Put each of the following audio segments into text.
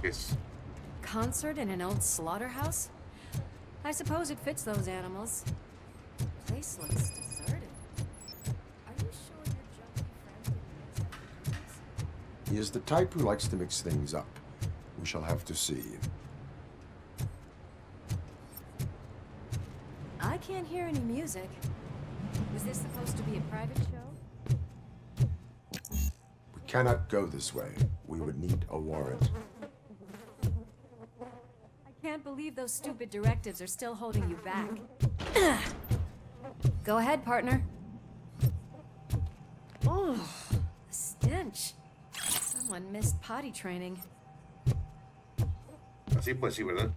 Es Concert in an old slaughterhouse? I suppose it fits those animals. Place looks deserted. Are you sure your junkie friend didn't mix up? He is the type who likes to mix things up. We shall have to see. I can't hear any music. Was this supposed to be a private show? We cannot go this way. We would need a warrant. I can't believe those stupid directives are still holding you back. Go ahead, partner. Oh, the stench. Someone missed potty training. así, pues sí, ¿verdad?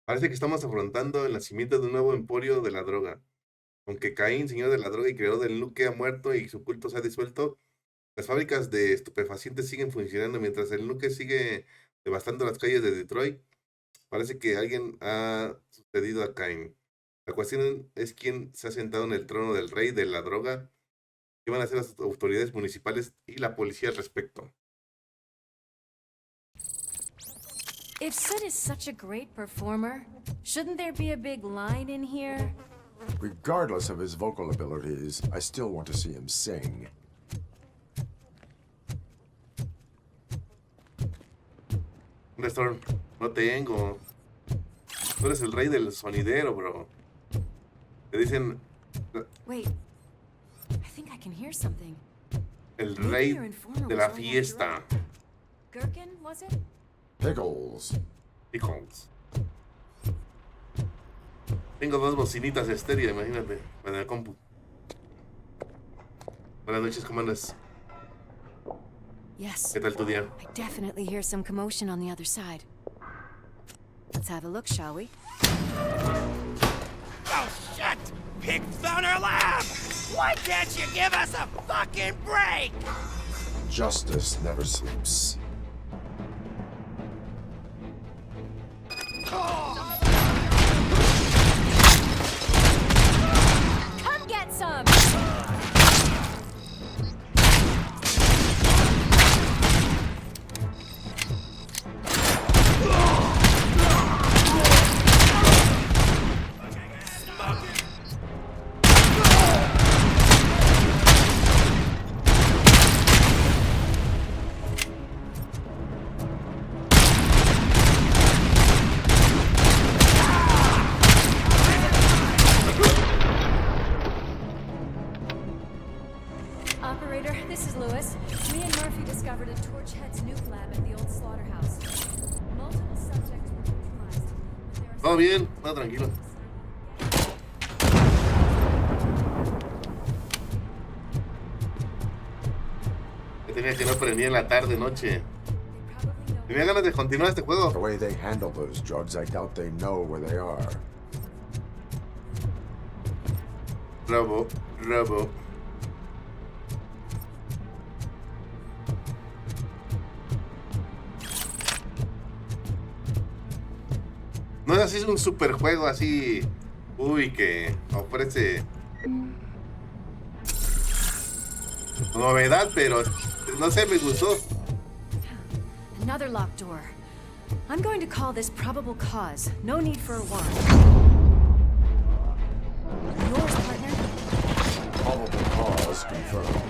Parece que estamos afrontando el nacimiento de un nuevo emporio de la droga. Aunque Caín, señor de la droga y creador del Nuke, ha muerto y su culto se ha disuelto, las fábricas de estupefacientes siguen funcionando mientras el Nuke sigue devastando las calles de Detroit. Parece que alguien ha sucedido a Caín. La cuestión es quién se ha sentado en el trono del rey de la droga. ¿Qué van a hacer las autoridades municipales y la policía al respecto? If Sid is such a great performer, shouldn't there be a big line in here? Regardless of his vocal abilities, I still want to see him sing. Nestor, no tengo. Tú eres el rey del sonidero, bro. Te dicen Wait, I think I can hear something. el Maybe rey your informer de was la right after fiesta. all. Gherkin, was it? Pickles. Pickles. Tengo dos bocinitas estéreo, imagínate, para la compu. Buenas noches, ¿cómo andas? Yes. ¿Qué tal tu día? I definitely hear some commotion on the other side. Let's have a look, shall we? Oh, shit! Pig found our lab! Why can't you give us a fucking break? Justice never sleeps. Come get some! Operator, this is Lewis. Me and Murphy discovered a Torchhead's nuke lab at the old slaughterhouse. Multiple subjects were neutralized. but there are ¿Todo bien? No, tranquilo. Yo tenía que no prendía en la tarde, noche. probably know Tenía ganas de continuar este The juego. way they handle those drugs, I doubt they know where they are. Robo, robo. No es así, es un super juego así. Uy, que ofrece novedad, pero no sé, me gustó. another locked door. I'm going to call this probable cause. No need for a warrant. Yours, partner. Probable cause confirmed.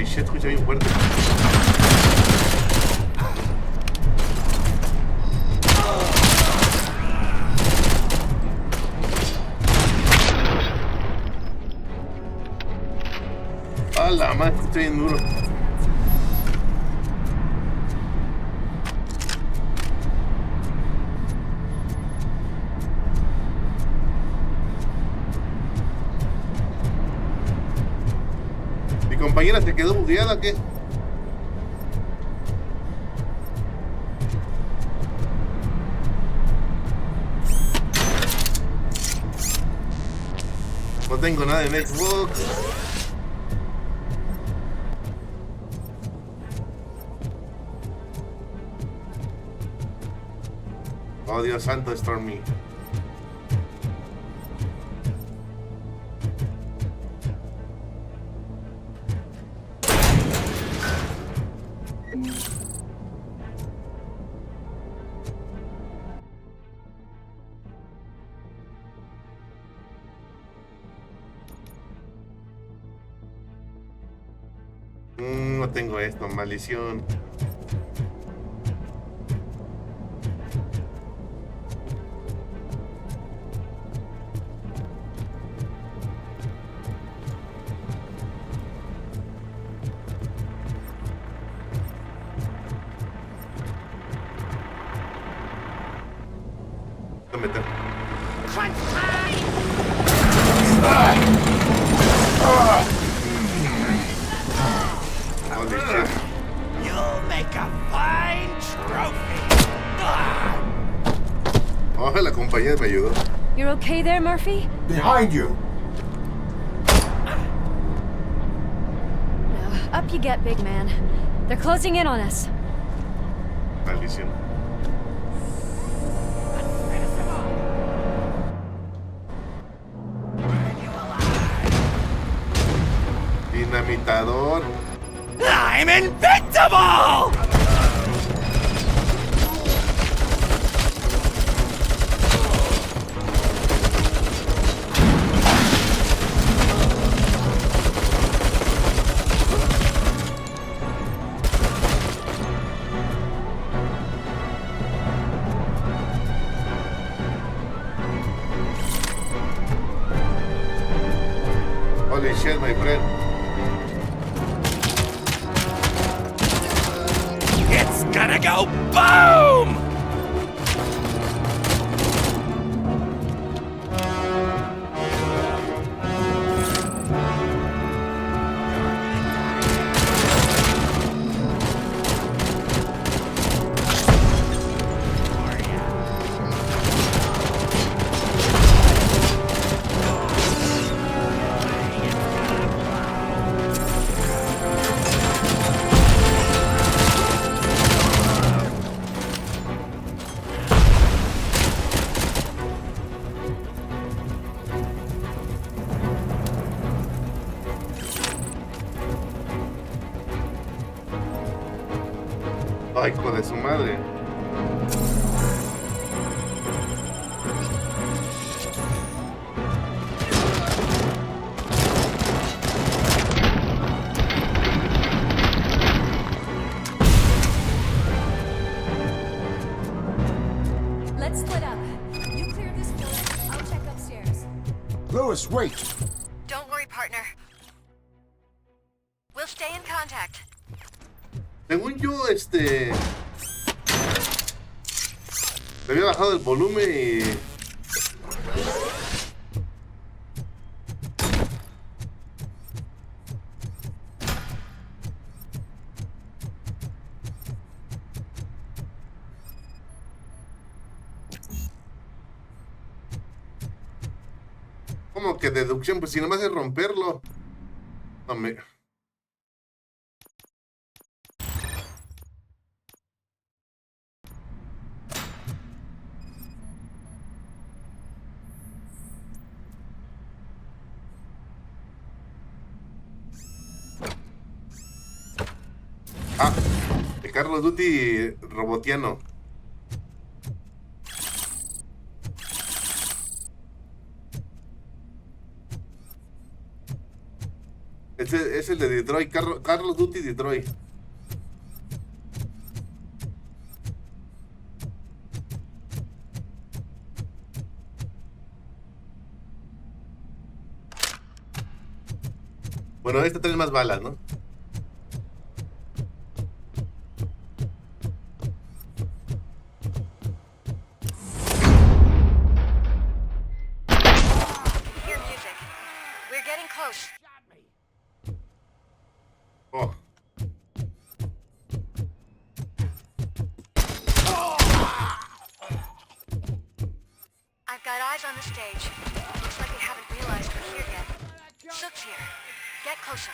shit, escucha bien fuerte. A la madre, escucha bien duro. ¿Mi compañera se quedó bugueada o qué? No tengo nada en Xbox. Oh, Dios santo, Stormy. No tengo esto, maldición. Voy a meter. Holy shit. You'll make a fine trophy. Oh, la compañera me ayudó. You're okay there, Murphy? Behind you! Now, up you get, big man. They're closing in on us. Maldición. Dinamitador. I'm invincible! Holy shit, my friend. It's gonna go boom! Ay, hijo de su madre. Let's split up. You clear this floor, I'll check upstairs. Lewis, wait! Don't worry, partner. We'll stay in contact. Según yo, le había bajado el volumen y... ¿Cómo que deducción? Pues si nomás es romperlo. No me... Ah, el Carlos Duty robotiano. es el de Detroit, Carlos Duty Detroit. Bueno, este trae más balas, ¿no? Hear music. We're getting close. Oh. I've got eyes on the stage. Looks like they haven't realized we're here yet. Sook's here. Get closer.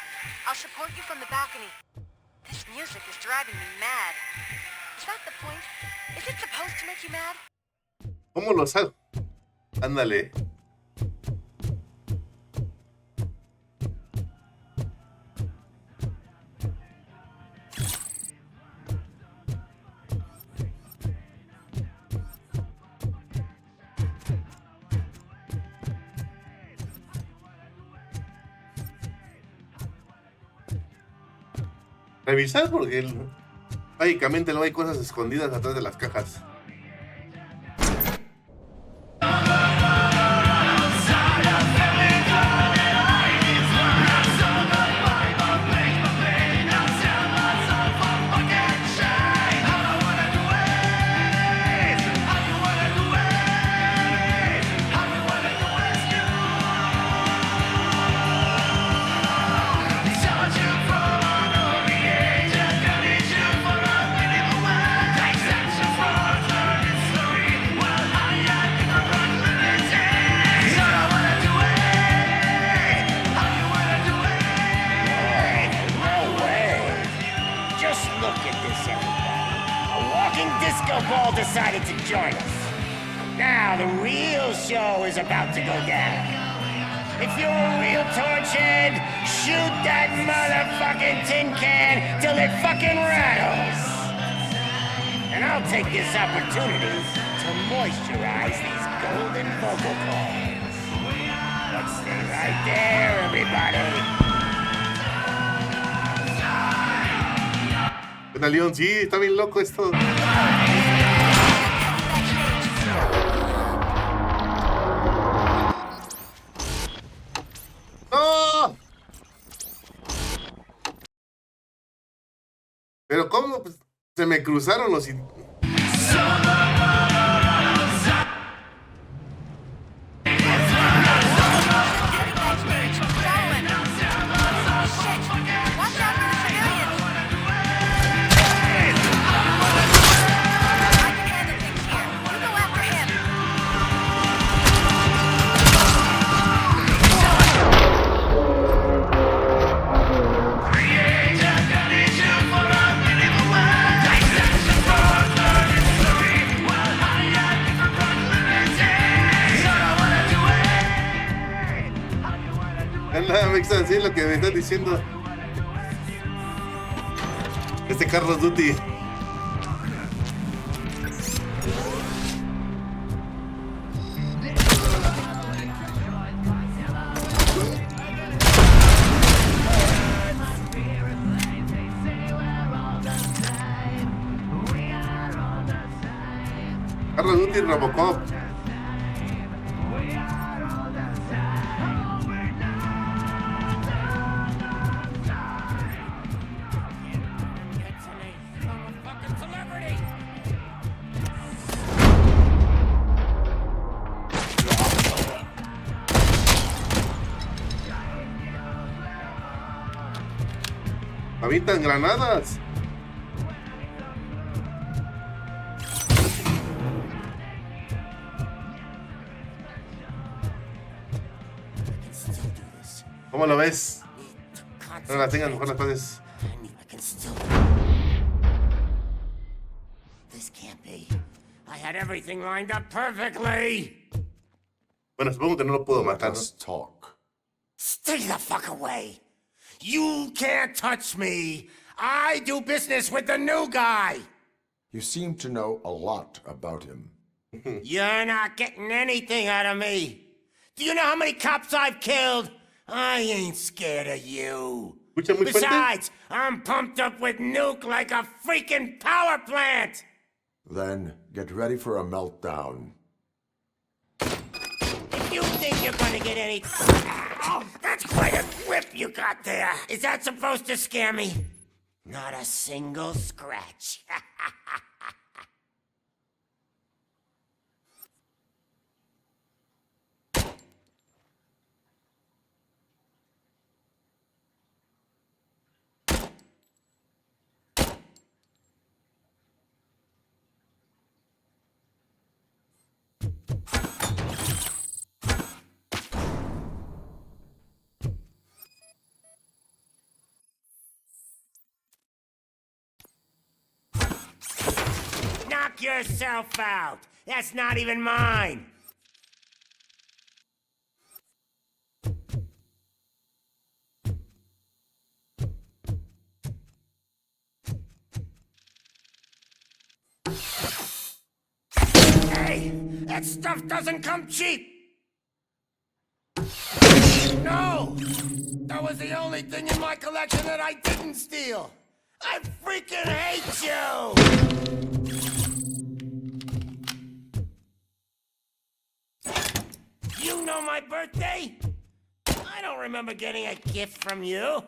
I'll support you from the balcony. This music is driving me mad. Is that the point? Is it supposed to make you mad? ¿Cómo lo sabe? Ándale. Revisar porque mágicamente no hay cosas escondidas atrás de las cajas. Disco Ball decided to join us. Now the real show is about to go down. If you're a real torch head, shoot that motherfucking tin can till it fucking rattles. And I'll take this opportunity to moisturize these golden vocal cords. But stay right there, everybody. Bueno, León, sí, está bien loco esto. ¡No! Pero ¿cómo? Pues, se me cruzaron los... Me está diciendo lo que me están diciendo. Este Carlos Duty. Carlos Duty Robocop. Avientan granadas. ¿Cómo lo ves? No las tengas, mejor las pases. This can't be. I had everything lined up perfectly. Bueno, supongo que no lo puedo matar, ¿no? Let's talk. Stay the fuck away. You can't touch me. I do business with the new guy. You seem to know a lot about him. You're not getting anything out of me. Do you know how many cops I've killed? I ain't scared of you. ¿Escucha muy fuerte? Besides, I'm pumped up with nuke like a freaking power plant! Then get ready for a meltdown. If you think you're gonna get any... Oh, that's quite a grip you got there. Is that supposed to scare me? Not a single scratch. Knock yourself out. That's not even mine. Hey, that stuff doesn't come cheap. No! That was the only thing in my collection that I didn't steal. I freaking hate you! You know my birthday? I don't remember getting a gift from you.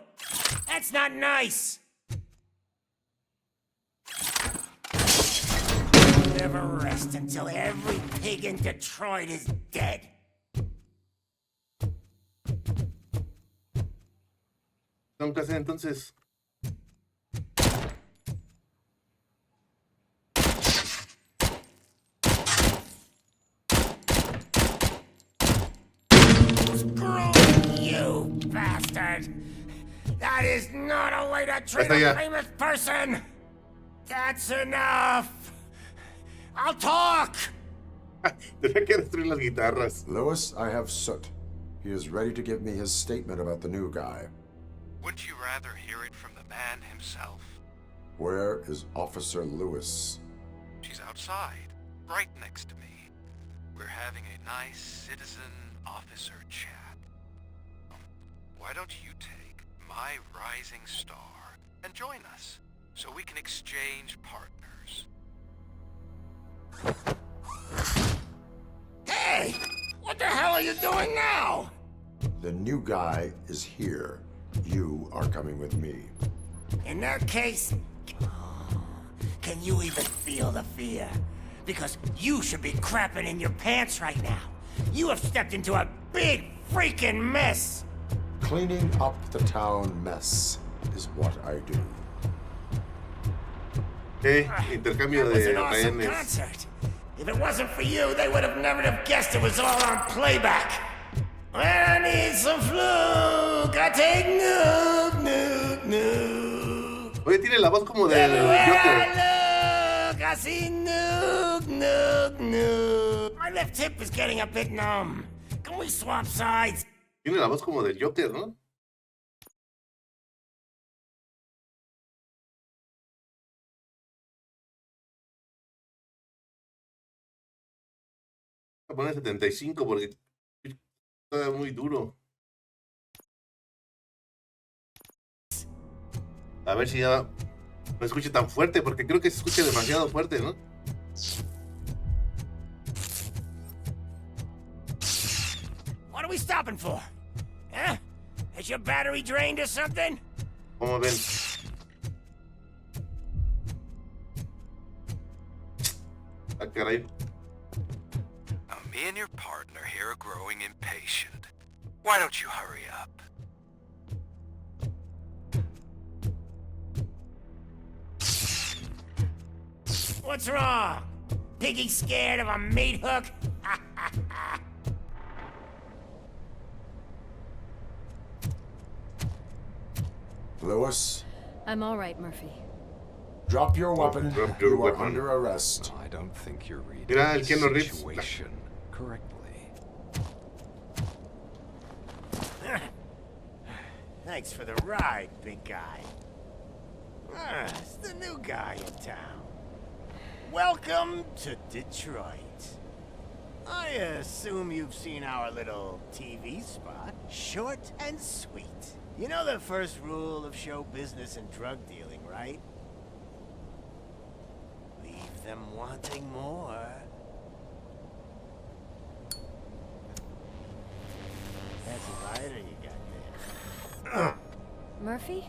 That's not nice. Never rest until every pig in Detroit is dead. Tengo que hacer entonces. Screw you, bastard! That is not a way to treat Basta a ya. famous person! That's enough! I'll talk! Tenía que destruir las guitarras. Lewis, I have Soot. He is ready to give me his statement about the new guy. Wouldn't you rather hear it from the man himself? Where is Officer Lewis? She's outside, right next to me. We're having a nice citizen-officer chat. Why don't you take my rising star and join us, so we can exchange partners? Hey! What the hell are you doing now? The new guy is here. You are coming with me. In that case, can you even feel the fear? Because you should be crapping in your pants right now. You have stepped into a big freaking mess. Cleaning up the town mess is what I do. Intercambio That was de an awesome rehenes. concert. If it wasn't for you, they would have never have guessed it was all on playback. I need some fluke. I take nuke, nuke, nuke. Oye, tiene la voz como del Everywhere Joker. I look, I see nuke, nuke, nuke. My left hip is getting a bit numb. Can we swap sides? Tiene la voz como del Joker, ¿no? Voy a poner 75 porque está muy duro. A ver si ya no escuche tan fuerte, porque creo que se escucha demasiado fuerte, ¿no? What are we stopping for? Huh? Has your battery drained or something? Como ven. Ah, caray. Now, me and your partner here are growing impatient. Why don't you hurry up? What's wrong? Piggy scared of a meat hook? Lewis, I'm all right, Murphy. drop your weapon. Drop your You are weapon. under arrest. I don't think you're reading Mira, el the Keanu Reeves. situation correctly. Thanks for the ride, big guy. It's the new guy in town. Welcome to Detroit. I assume you've seen our little TV spot. Short and sweet. You know the first rule of show business and drug dealing, right? Leave them wanting more. That's a lighter you got there. Murphy?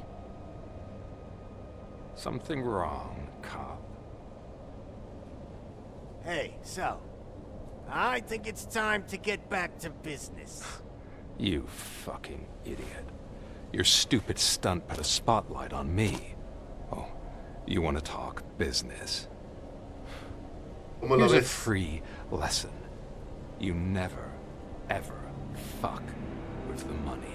Something wrong, cop. Hey, so, I think it's time to get back to business. You fucking idiot. Your stupid stunt put a spotlight on me. Oh, you want to talk business? ¿Cómo lo Here's a ves? free lesson. You never, ever fuck with the money.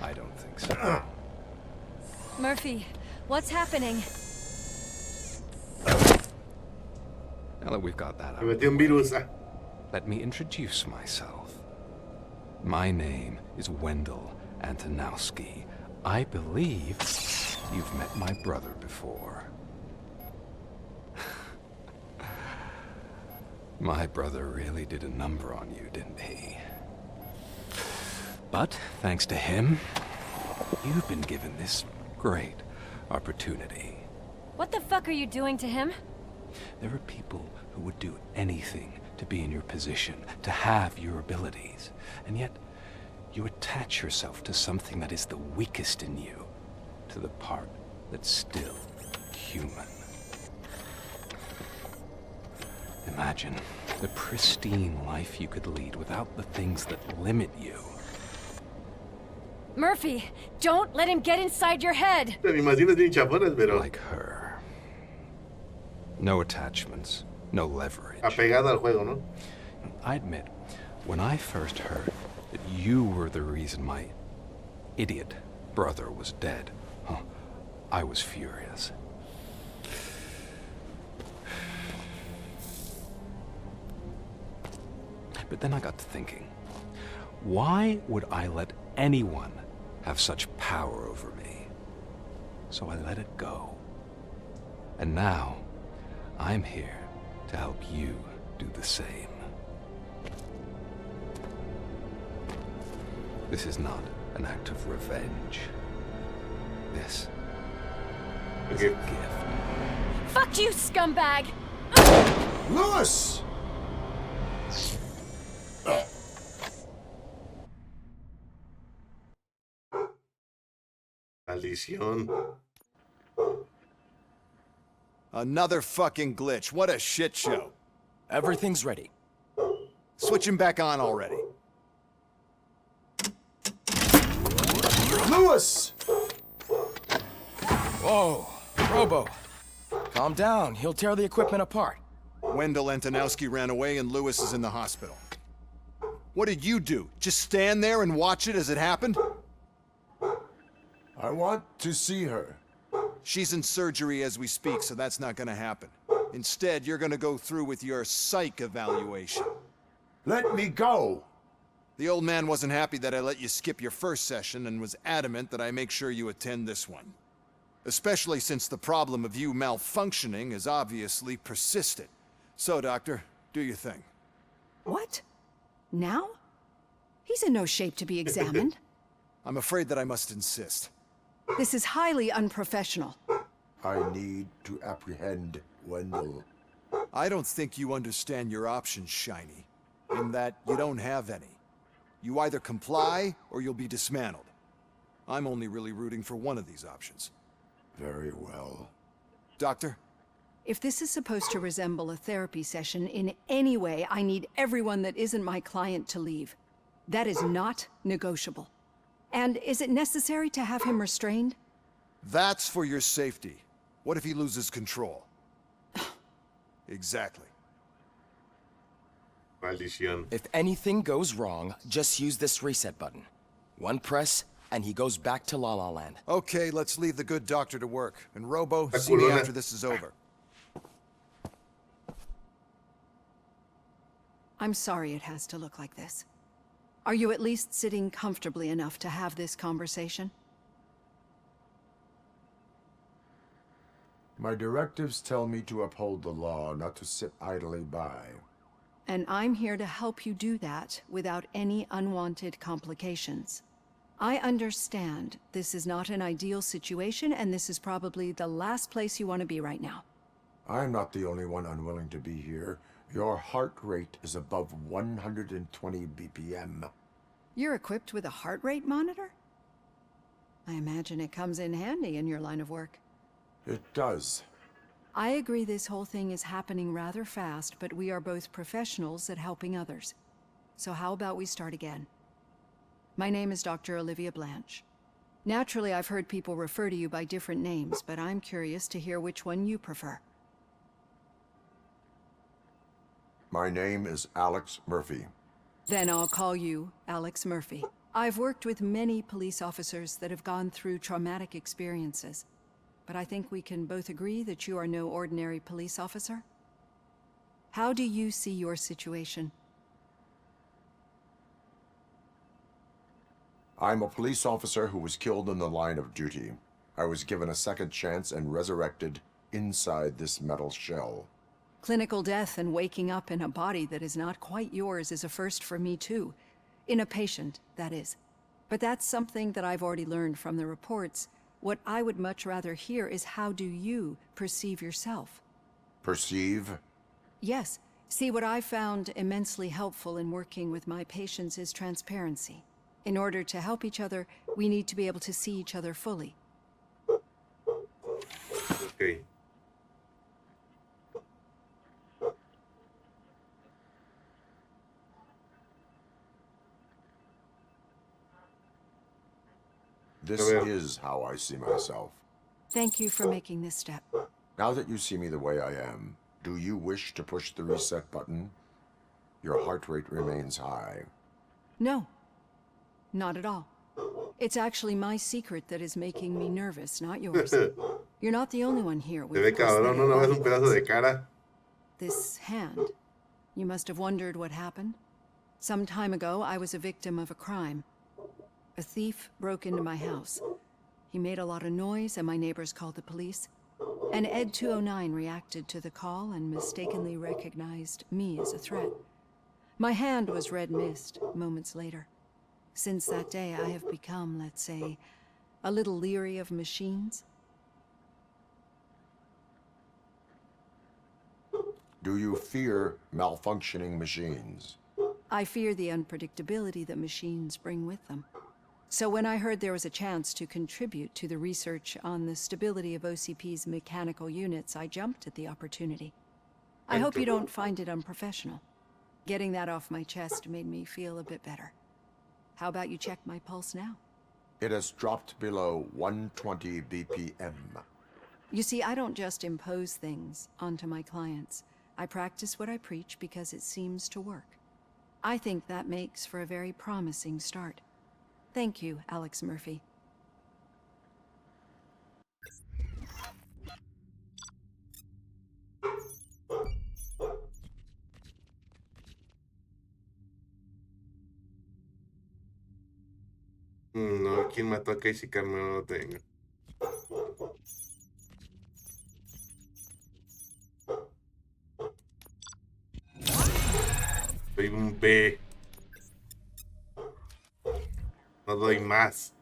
I don't think so. Murphy, what's happening? Now that we've got that Me out, metió un virus. Ah. let me introduce myself. My name is Wendell Antonowski. I believe you've met my brother before. My brother really did a number on you, didn't he? But thanks to him, you've been given this great opportunity. What the fuck are you doing to him? There are people who would do anything to be in your position, to have your abilities, and yet you attach yourself to something that is the weakest in you, to the part that's still human. Imagine the pristine life you could lead without the things that limit you. Murphy, don't let him get inside your head! Las animaciones bien chafonas, pero Like her. No attachments, no leverage. apegada al juego, ¿no? I admit, when I first heard that you were the reason my idiot brother was dead, I was furious. But then I got to thinking, why would I let anyone have such power over me? So I let it go. And now, I'm here to help you do the same. This is not an act of revenge. This is a Okay. gift. Fuck you, scumbag! Lewis! Maldición. Another fucking glitch. What a shit show. Everything's ready. Switch him back on already. Lewis! Whoa, Robo. Calm down. He'll tear the equipment apart. Wendell Antonowski ran away and Lewis is in the hospital. What did you do? Just stand there and watch it as it happened? I want to see her. She's in surgery as we speak, so that's not gonna happen. Instead, you're gonna go through with your psych evaluation. Let me go. The old man wasn't happy that I let you skip your first session and was adamant that I make sure you attend this one. Especially since the problem of you malfunctioning is obviously persistent. So, Doctor, do your thing. What? Now? He's in no shape to be examined. I'm afraid that I must insist. This is highly unprofessional. I need to apprehend Wendell. I don't think you understand your options, Shiny. In that you don't have any. You either comply or you'll be dismantled. I'm only really rooting for one of these options. Very well. Doctor? If this is supposed to resemble a therapy session in any way, I need everyone that isn't my client to leave. That is not negotiable. And is it necessary to have him restrained? That's for your safety. What if he loses control? Exactly. Maldición. If anything goes wrong, just use this reset button. One press, and he goes back to La La Land. Okay, let's leave the good doctor to work. And Robo, Está see me culona. after this is over. I'm sorry it has to look like this. Are you at least sitting comfortably enough to have this conversation? My directives tell me to uphold the law, not to sit idly by. And I'm here to help you do that without any unwanted complications. I understand this is not an ideal situation, and this is probably the last place you want to be right now. I'm not the only one unwilling to be here. Your heart rate is above 120 BPM. You're equipped with a heart rate monitor? I imagine it comes in handy in your line of work. It does. I agree this whole thing is happening rather fast, but we are both professionals at helping others. So how about we start again? My name is Dr. Olivia Blanche. Naturally, I've heard people refer to you by different names, but I'm curious to hear which one you prefer. My name is Alex Murphy. Then I'll call you Alex Murphy. I've worked with many police officers that have gone through traumatic experiences, but I think we can both agree that you are no ordinary police officer. How do you see your situation? I'm a police officer who was killed in the line of duty. I was given a second chance and resurrected inside this metal shell. Clinical death and waking up in a body that is not quite yours is a first for me too. In a patient, that is. But that's something that I've already learned from the reports. What I would much rather hear is how do you perceive yourself? Perceive? Yes. See, what I found immensely helpful in working with my patients is transparency. In order to help each other, we need to be able to see each other fully. Okay. This is how I see myself. Thank you for making this step. Now that you see me the way I am, do you wish to push the reset button? Your heart rate remains high. No. Not at all. It's actually my secret that is making me nervous, not yours. You're not the only one here with Se ve cabrón, no ves un pedazo de cara. this hand. You must have wondered what happened. Some time ago, I was a victim of a crime. A thief broke into my house. He made a lot of noise, and my neighbors called the police. And Ed 209 reacted to the call and mistakenly recognized me as a threat. My hand was red mist moments later. Since that day, I have become, let's say, a little leery of machines. Do you fear malfunctioning machines? I fear the unpredictability that machines bring with them. So when I heard there was a chance to contribute to the research on the stability of OCP's mechanical units, I jumped at the opportunity. I hope you don't find it unprofessional. Getting that off my chest made me feel a bit better. How about you check my pulse now? It has dropped below 120 BPM. You see, I don't just impose things onto my clients. I practice what I preach because it seems to work. I think that makes for a very promising start. Thank you, Alex Murphy. No, ¿quién mató a Casey Carmen? No lo tengo. Soy un B. No doy más.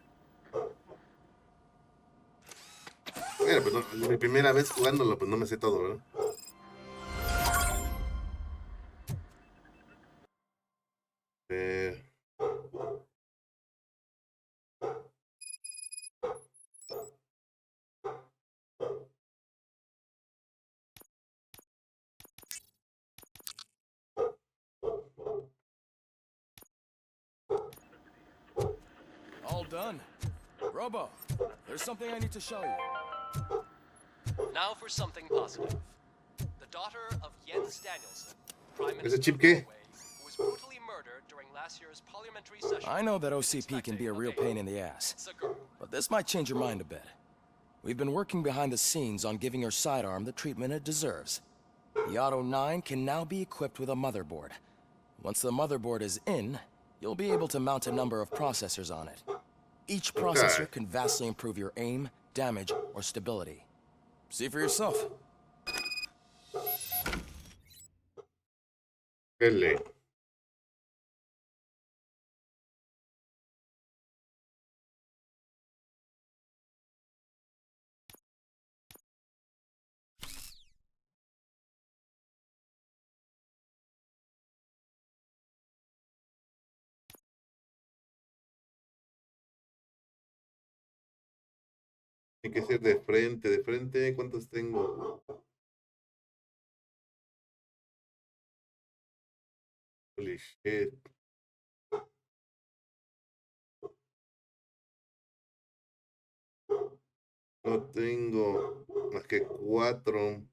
Bueno, pues no, mi primera vez jugándolo, pues no me sé todo, ¿verdad? All done. Robo, there's something I need to show you. Now for something positive. The daughter of Jens Danielson, Prime ¿Ese Minister chip of qué? Norway, who was brutally murdered during last year's parliamentary session. I know that OCP can be a real pain in the ass, It's a girl. but this might change your mind a bit. We've been working behind the scenes on giving her sidearm the treatment it deserves. The Auto 9 can now be equipped with a motherboard. Once the motherboard is in, you'll be able to mount a number of processors on it. Each processor can vastly improve your aim, damage, or stability. See for yourself. L. Tiene que ser de frente, de frente. ¿Cuántos tengo? Holy shit. No tengo más que 4.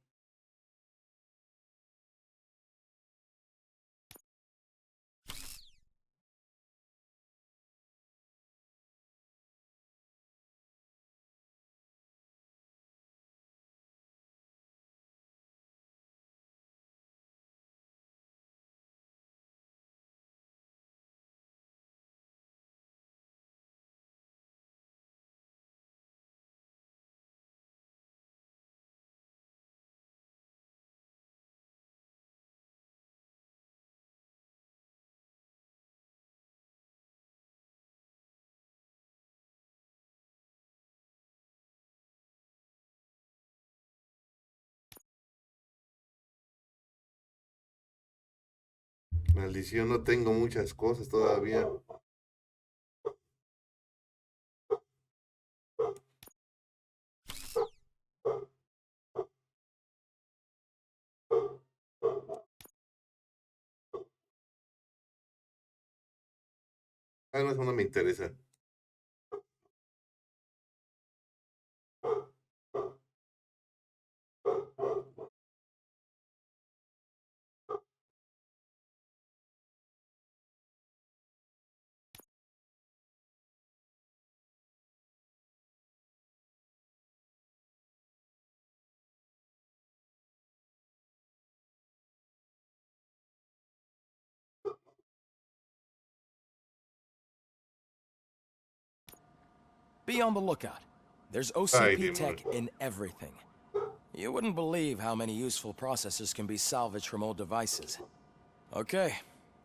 Maldición, no tengo muchas cosas todavía. Ah, no, eso no me interesa. Be on the lookout. There's Ay, OCP tech demonios. in everything. You wouldn't believe how many useful processors can be salvaged from old devices. Okay,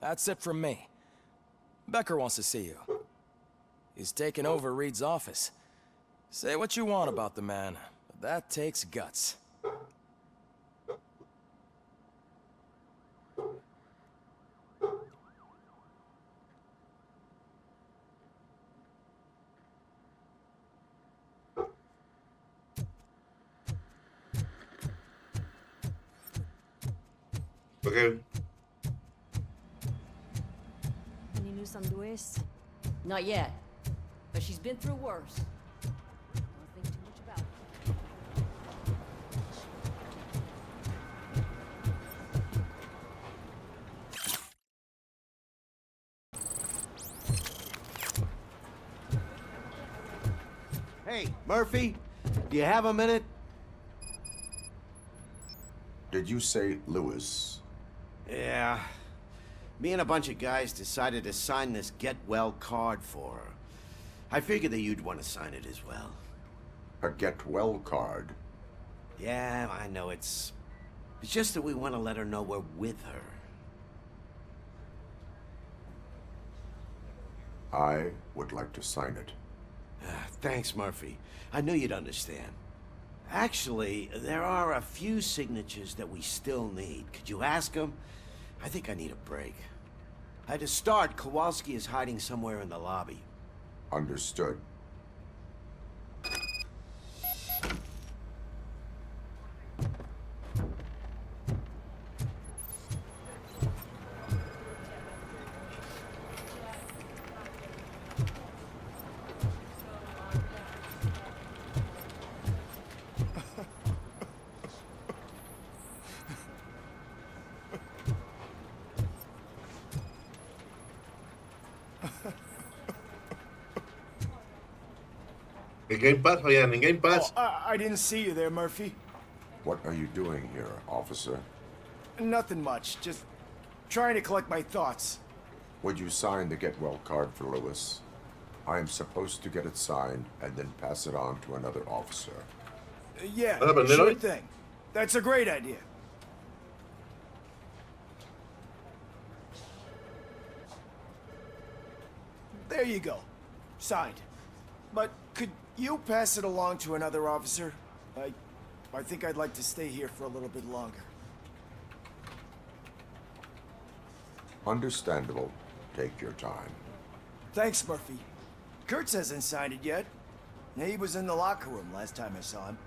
that's it from me. Becker wants to see you. He's taken over Reed's office. Say what you want about the man, but that takes guts. Okay. Any news on Luis? Not yet, but she's been through worse. Don't think too much about it. Hey, Murphy, do you have a minute? Did you say Lewis? Yeah. Me and a bunch of guys decided to sign this get well card for her. I figured that you'd want to sign it as well. A get well card? Yeah, I know it's just that we want to let her know we're with her. I would like to sign it. Thanks, Murphy. I knew you'd understand. Actually, there are a few signatures that we still need. Could you ask them? I think I need a break. To start, Kowalski is hiding somewhere in the lobby. Understood. El Game Pass, vayan, en Game Pass. I didn't see you there, Murphy. What are you doing here, officer? Nothing much. Just trying to collect my thoughts. Would you sign the get well card for Lewis? I am supposed to get it signed and then pass it on to another officer. Yeah, ¿Vas a aprender sure hoy? thing. That's a great idea. There you go. Signed. But could you pass it along to another officer? I think I'd like to stay here for a little bit longer. Understandable. Take your time. Thanks, Murphy. Kurtz hasn't signed it yet. He was in the locker room last time I saw him.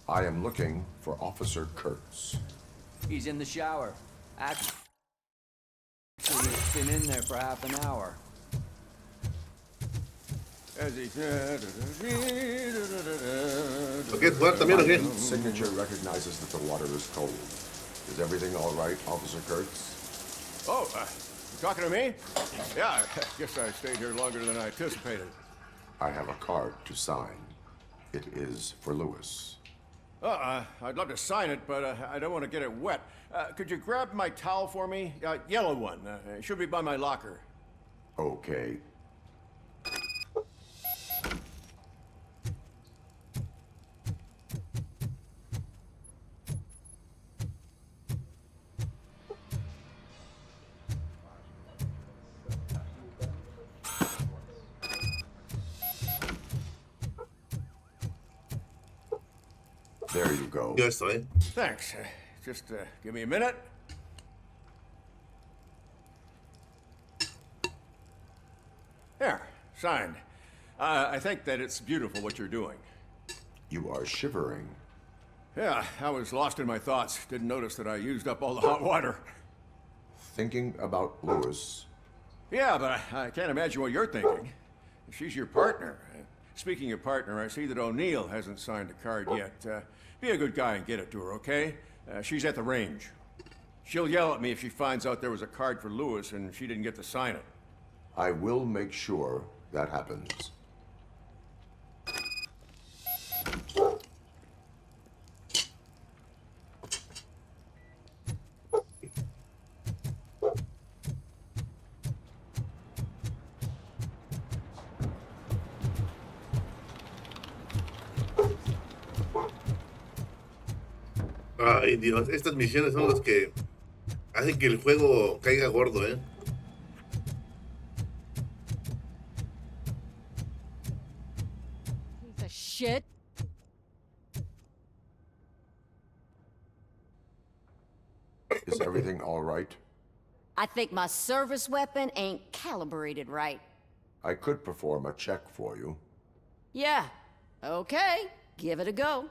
I am looking for Officer Kurtz. He's in the shower. Actually, he's been in there for half an hour. ¿Lo quieres jugar también o qué? Signature recognizes that the water is cold. Is everything all right, Officer Kurtz? Oh, you talking to me? Yeah, I guess I stayed here longer than I anticipated. I have a card to sign. It is for Lewis. I'd love to sign it, but I don't want to get it wet. Could you grab my towel for me? Yellow one. It should be by my locker. Okay. There you go. Yo estoy. Thanks. Just give me a minute. There, signed. I think that it's beautiful what you're doing. You are shivering. Yeah, I was lost in my thoughts. Didn't notice that I used up all the hot water. Thinking about Lewis. Yeah, but I can't imagine what you're thinking. She's your partner. Speaking of partner, I see that O'Neill hasn't signed a card yet. Be a good guy and get it to her, okay? She's at the range. She'll yell at me if she finds out there was a card for Lewis and she didn't get to sign it. I will make sure that happens. Ay, Dios, estas misiones son las que hacen que el juego caiga gordo, ¿eh? Piece of shit. Is everything all right? I think my service weapon ain't calibrated right. I could perform a check for you. Yeah. Okay. Give it a go.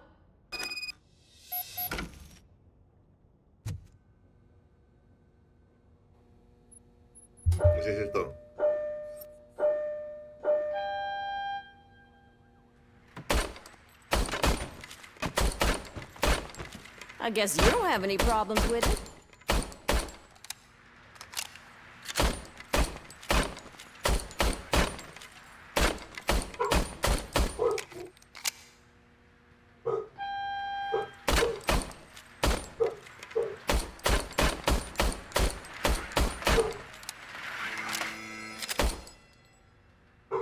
¿Qué es esto? I guess you don't have any problems with it.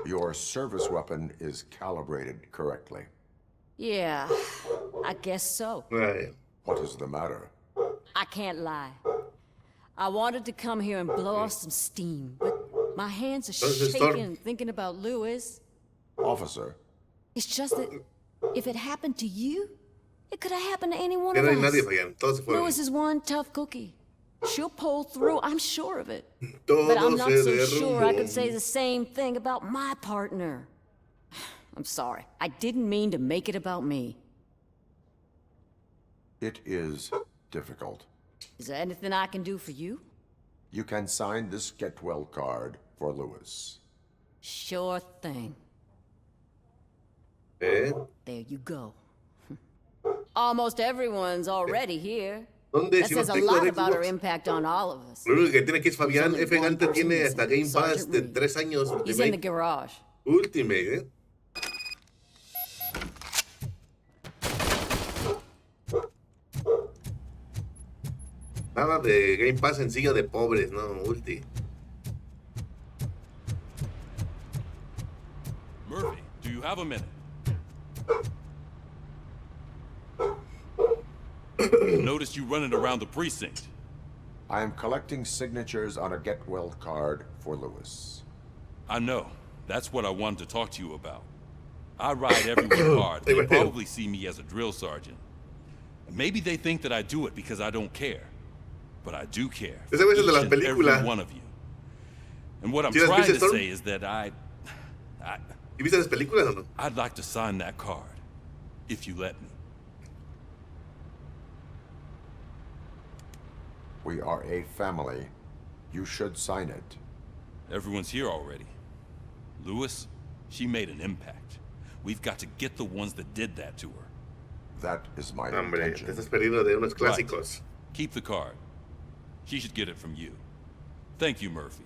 Your service weapon is calibrated correctly. Yeah, I guess so. Right. What is the matter? I can't lie. I wanted to come here and blow off some steam, but my hands are shaking thinking about Lewis. Officer. It's just that if it happened to you, it could have happened to any one Que of no hay us. nadie, Fabián. Todos se fueron. Lewis is one tough cookie. She'll pull through, I'm sure of it. Todo But I'm not se so sure I derrumbó. could say the same thing about my partner. I'm sorry. I didn't mean to make it about me. It is difficult. Is there anything I can do for you? You can sign this get well card for Lewis. Sure thing. ¿Eh? There you go. Almost everyone's already here. ¿Dónde? That Si no says a tengo lot el about her Xbox. impact on all of us. Lo único que tiene aquí es Fabián. There's F. only one Gante person tiene missing, hasta Game Pass Sergeant de Reed. 3 años. He's in the Ultimate. garage. Ultimate, ¿eh? Nada de Game Pass sencillo de pobres, no, Ulti. Murphy, do you have a minute? Noticed you running around the precinct. I am collecting signatures on a get-well card for Lewis. I know. That's what I wanted to talk to you about. I ride everyone hard. They probably see me as a drill sergeant. Maybe they think that I do it because I don't care. But I do care. For each and every one of you. And what I'm trying to say is that I'd like to sign that card, if you let me. We are a family. You should sign it. Everyone's here already. Lewis, she made an impact. We've got to get the ones that did that to her. That is my Hombre, intention. te estás perdiendo de unos clásicos. Right. Keep the card. She should get it from you. Thank you, Murphy.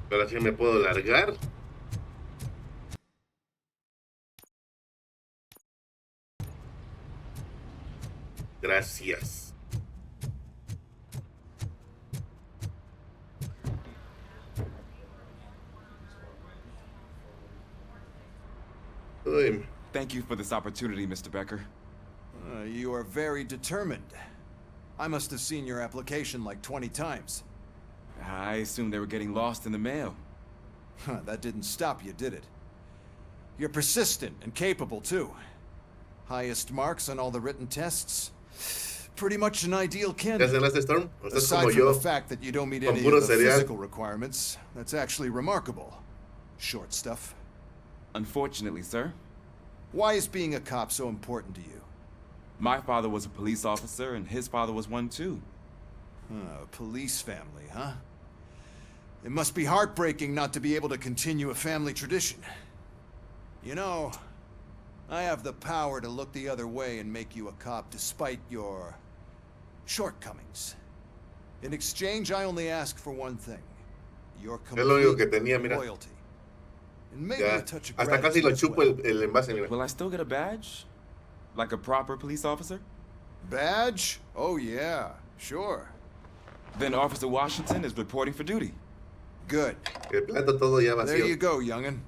Ahora sí me puedo largar. Gracias. Uy. Thank you for this opportunity, Mr. Becker. You are very determined. I must have seen your application like 20 times. I assumed they were getting lost in the mail. That didn't stop you, did it? You're persistent and capable, too. Highest marks on all the written tests. Pretty much an ideal candidate. Aside from the fact that you don't meet any of the physical requirements, that's actually remarkable. Short stuff. Unfortunately, sir. Why is being a cop so important to you? My father was a police officer, and his father was one, too. A police family, huh? It must be heartbreaking not to be able to continue a family tradition. You know, I have the power to look the other way and make you a cop despite your shortcomings. In exchange, I only ask for one thing. Your complete loyalty. And maybe a touch of Hasta casi lo chupo el envase, mira. Will I still get a badge? Like a proper police officer? Badge? Oh yeah, sure. Then Officer Washington is reporting for duty. Good. El plato todo ya vacío. There you go, young'un.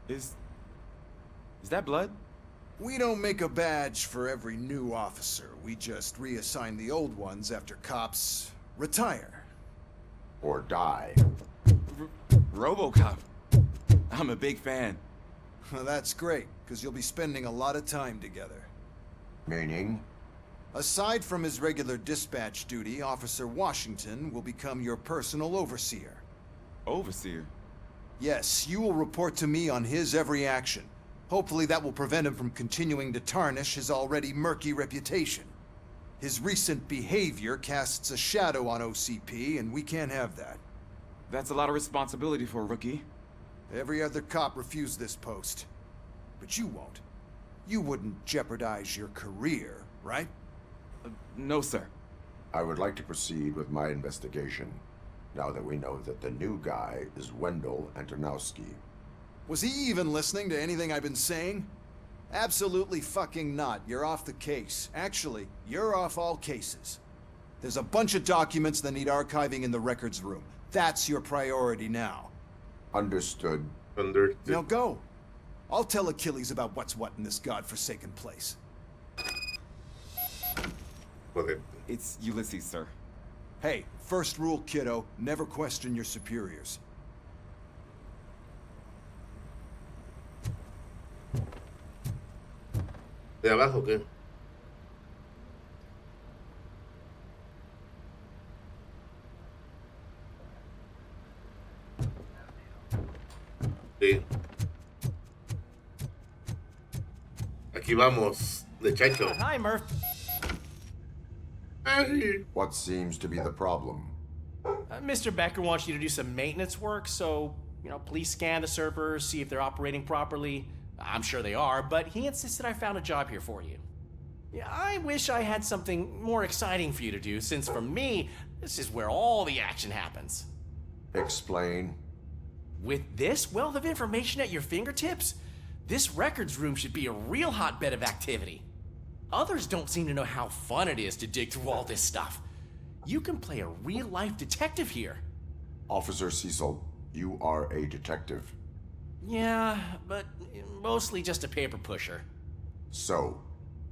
Is that blood? We don't make a badge for every new officer. We just reassign the old ones after cops retire. Or die. Robocop. I'm a big fan. Well, that's great, because you'll be spending a lot of time together. Meaning? Aside from his regular dispatch duty, Officer Washington will become your personal overseer. Overseer? Yes, you will report to me on his every action. Hopefully that will prevent him from continuing to tarnish his already murky reputation. His recent behavior casts a shadow on OCP, and we can't have that. That's a lot of responsibility for a rookie. Every other cop refused this post. But you won't. You wouldn't jeopardize your career, right? No, sir. I would like to proceed with my investigation, now that we know that the new guy is Wendell Antonowski. Was he even listening to anything I've been saying? Absolutely fucking not. You're off the case. Actually, you're off all cases. There's a bunch of documents that need archiving in the records room. That's your priority now. Understood. Now go. I'll tell Achilles about what's what in this godforsaken place. It's Ulysses, sir. Hey, first rule, kiddo, never question your superiors. ¿De abajo o qué? Sí. Aquí vamos, de chacho. Hi, Murph. What seems to be the problem? Mr. Becker wants you to do some maintenance work, so, please scan the servers, see if they're operating properly. I'm sure they are, but he insisted I found a job here for you. Yeah, I wish I had something more exciting for you to do, since for me, this is where all the action happens. Explain. With this wealth of information at your fingertips, This records room should be a real hotbed of activity. Others don't seem to know how fun it is to dig through all this stuff. You can play a real-life detective here. Officer Cecil, you are a detective. Yeah, but mostly just a paper pusher. So,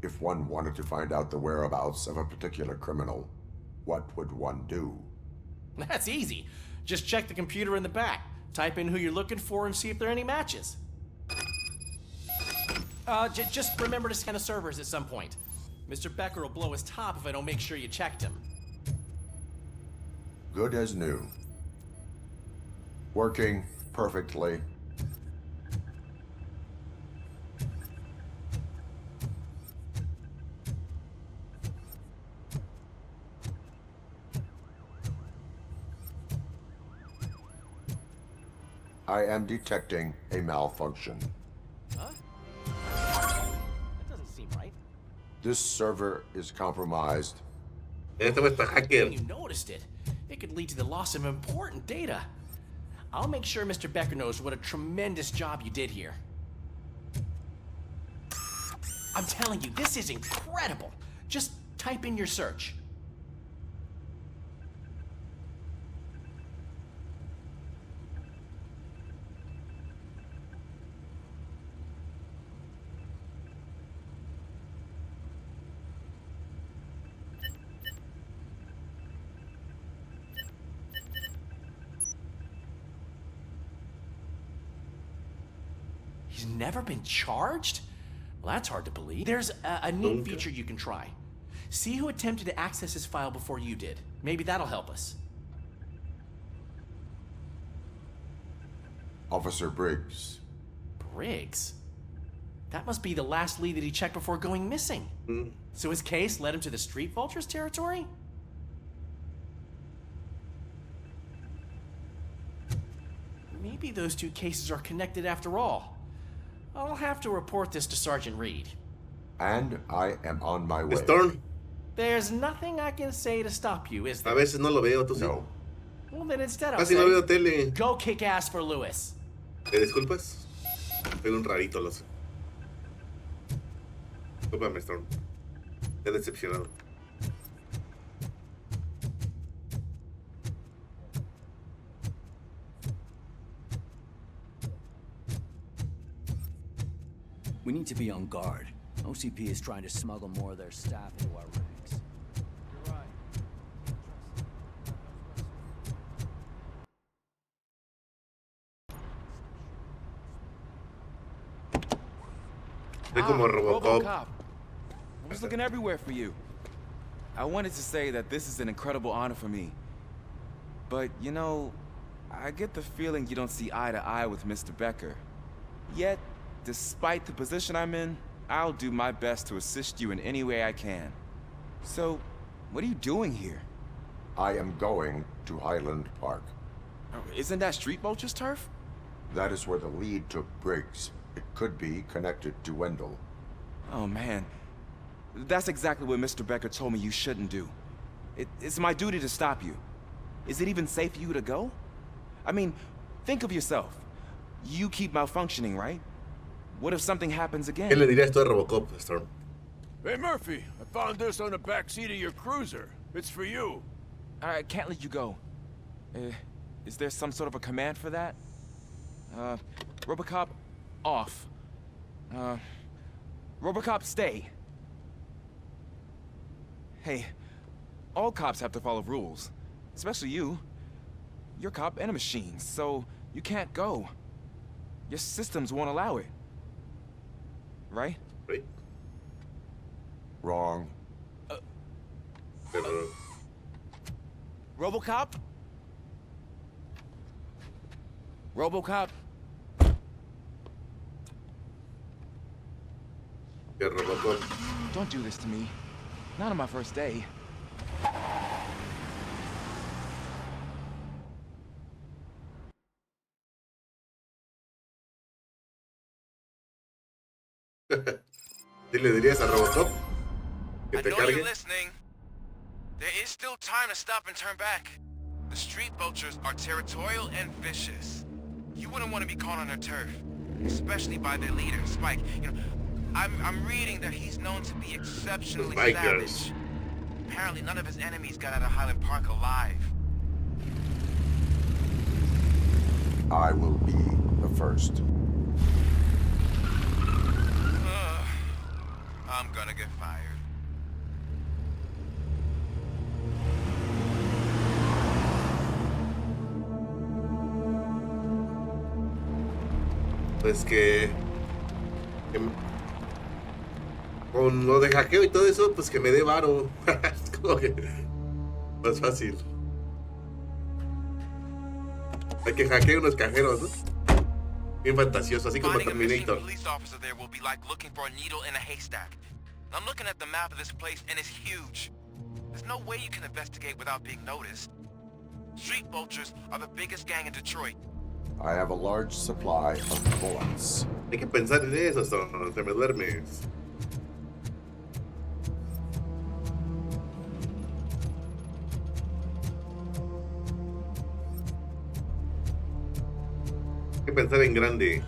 if one wanted to find out the whereabouts of a particular criminal, what would one do? That's easy. Just check the computer in the back, type in who you're looking for, and see if there are any matches. Just remember to scan the servers at some point. Mr. Becker will blow his top if I don't make sure you checked him. Good as new. Working perfectly. I am detecting a malfunction. Huh? That doesn't seem right. This server is compromised. Este güey está hacker. You noticed it. It could lead to the loss of important data. I'll make sure Mr. Becker knows what a tremendous job you did here. I'm telling you, this is incredible. Just type in your search. He's never been charged? Well, that's hard to believe. There's a neat feature you can try. See who attempted to access his file before you did. Maybe that'll help us. Officer Briggs. Briggs? That must be the last lead that he checked before going missing. So his case led him to the Street Vultures territory? Maybe those two cases are connected after all. I'll have to report this to Sergeant Reed. And I am on my way. Storm. There's nothing I can say to stop you, is there? A veces no lo veo, tú sí. No. Well, then instead I'll Casi no veo say, tele. go kick ass for Lewis. ¿Te disculpas? Soy un rarito, lo sé. Discúlpame, Storm. Te he decepcionado. We need to be on guard. OCP is trying to smuggle more of their staff into our ranks. You're right. Soy como Robocop. Robocop. I was looking everywhere for you. I wanted to say that this is an incredible honor for me. But, you know, I get the feeling you don't see eye to eye with Mr. Becker. Yet, despite the position I'm in, I'll do my best to assist you in any way I can. So, what are you doing here? I am going to Highland Park. Isn't that Street Vulture's turf? That is where the lead took Briggs. It could be connected to Wendell. Oh, man. That's exactly what Mr. Becker told me you shouldn't do. It's my duty to stop you. Is it even safe for you to go? I mean, think of yourself. You keep malfunctioning, right? What if something happens again? ¿Qué le diría esto a Robocop, Storm? Hey, Murphy, I found this on the back seat of your cruiser. It's for you. I can't let you go. Is there some sort of a command for that? Robocop, off. Robocop, stay. Hey, all cops have to follow rules. Especially you. You're a cop and a machine, so you can't go. Your systems won't allow it. Right? Right. Wrong. Robocop? Robocop? Yeah, Robocop. Don't do this to me. Not on my first day. ¿Sí le dirías a Robocop que I te know cargue? you're listening. There is still time to stop and turn back. The Street Vultures are territorial and vicious. You wouldn't want to be caught on their turf. especially by their leader, Spike. You know, I'm reading that he's known to be exceptionally Spikers. savage. Apparently, none of his enemies got out of Highland Park alive. I will be the first. I'm gonna get fired. Pues que con lo de hackeo y todo eso, pues que me dé varo. Es como que más fácil. Hay que hackear unos cajeros, ¿no? Bien fantasioso, así como Terminator. Police officer there will be like looking for a needle in a haystack. I'm looking at the map of this place and it's huge. There's no way you can investigate without being noticed. Street vultures are the biggest gang in Detroit. I have a large supply of bullets. Hay que pensar en eso, Stone, te me duermes. Hay que pensar en grande.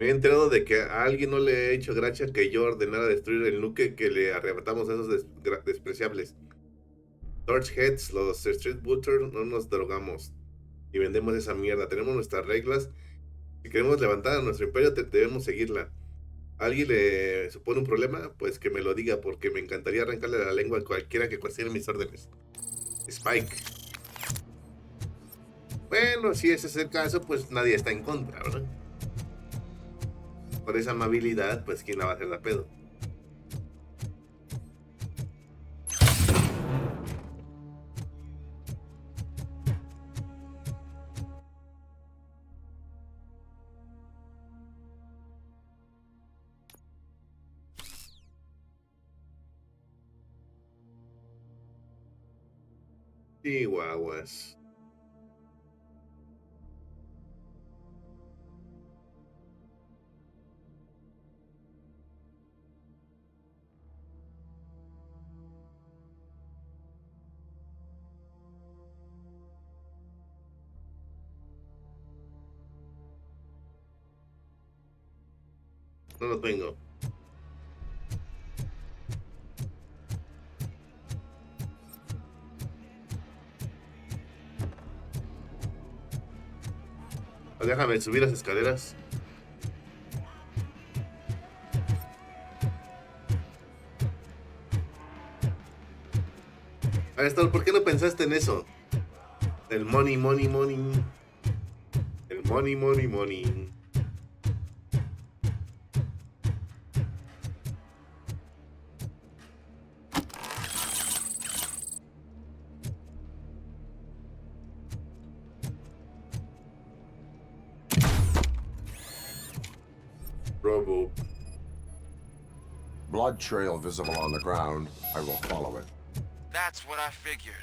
Me he enterado de que a alguien no le ha hecho gracia que yo ordenara destruir el nuque que le arrebatamos a esos despreciables. Torchheads, los Street Vultures, no nos drogamos y vendemos esa mierda. Tenemos nuestras reglas. Si queremos levantar a nuestro imperio, debemos seguirla. ¿A alguien le supone un problema? Pues que me lo diga, porque me encantaría arrancarle la lengua a cualquiera que cuestione mis órdenes. Spike. Bueno, si ese es el caso, pues nadie está en contra, ¿verdad? Por esa amabilidad, pues quién la va a hacer de pedo. Chihuahuas. No lo tengo. Déjame subir las escaleras. A ver, Star, ¿por qué no pensaste en eso? El money, money, money. El money, money, money. Robocop. Blood trail visible on the ground. I will follow it. That's what I figured.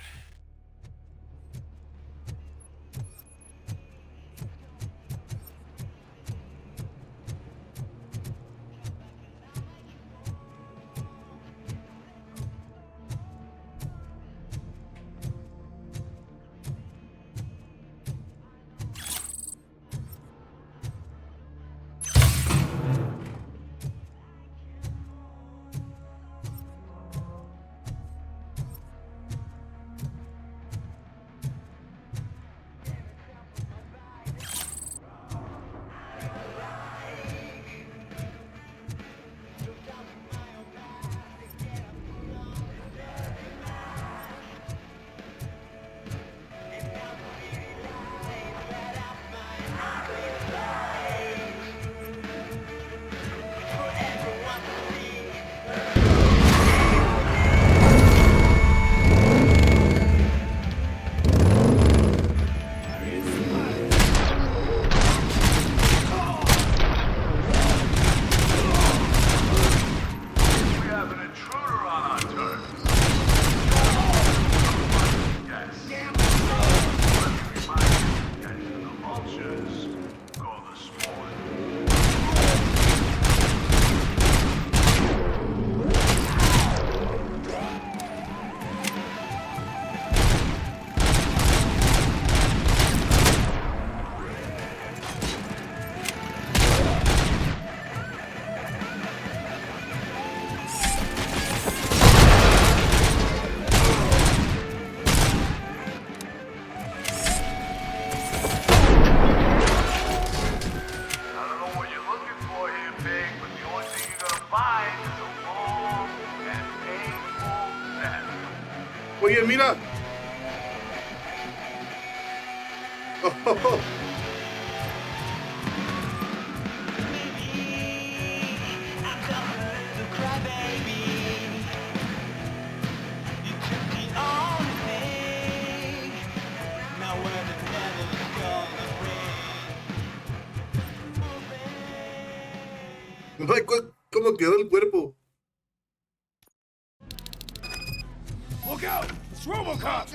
Oye, mira. Oh, oh, oh. Ay, ¿cómo quedó el cuerpo? Look out! It's Robocop!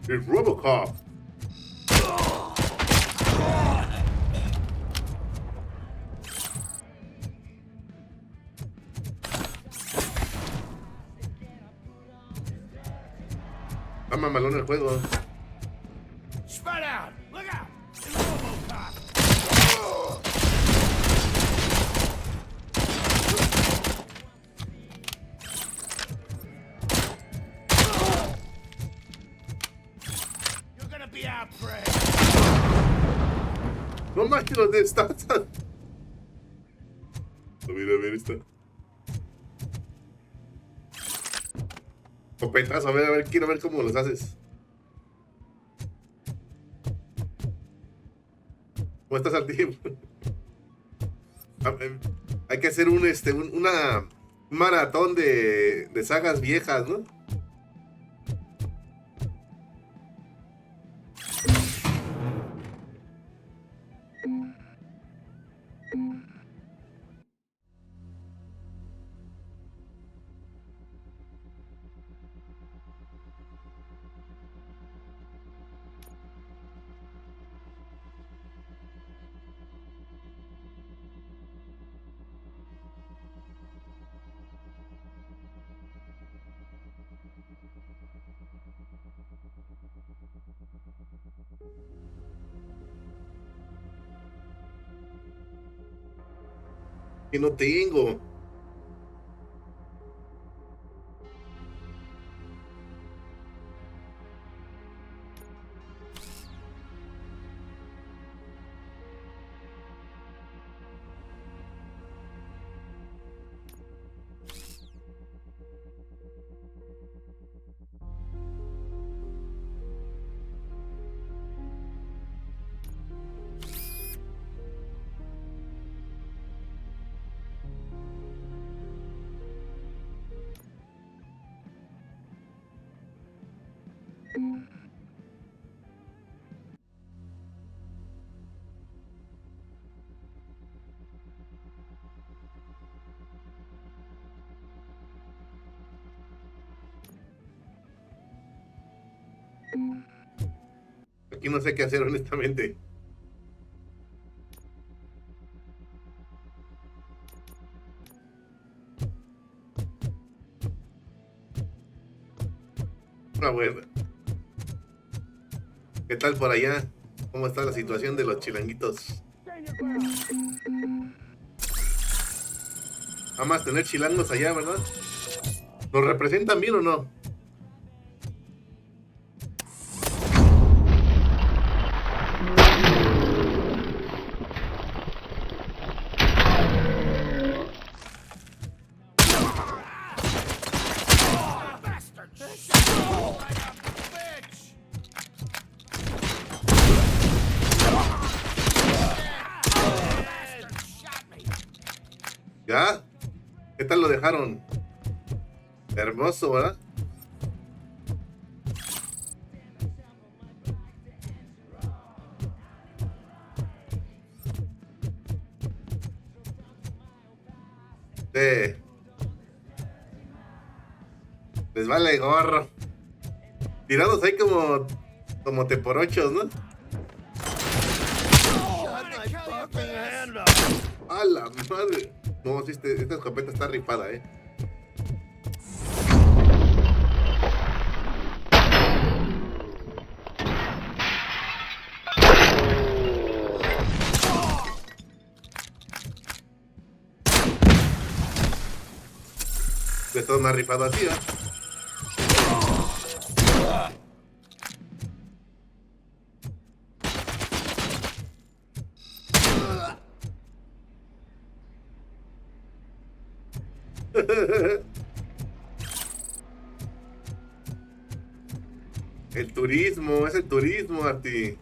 It's Robocop. Está mamalón el juego. Spread out! Look out! It's Robocop! You're gonna be our prey! No manches, los destazan. A ver esta. Copetazo, a ver, quiero ver cómo los haces. ¿Cómo estás al tiempo? Hay que hacer un maratón de sagas viejas, ¿no? Que no tengo. Aquí no sé qué hacer, honestamente. Ah, bueno. ¿Qué tal por allá? ¿Cómo está la situación de los chilanguitos? Vamos a tener chilangos allá, ¿verdad? ¿Nos representan bien o no? ¿Ya? ¿Qué tal lo dejaron? Hermoso, ¿verdad? Sí. Les vale gorro. Tirados ahí como teporochos, ¿no? ¡A la madre! No, sí, esta escopeta está rifada, ¿eh? Esto es más rifado así, ¿eh? El turismo, es el turismo, Arti.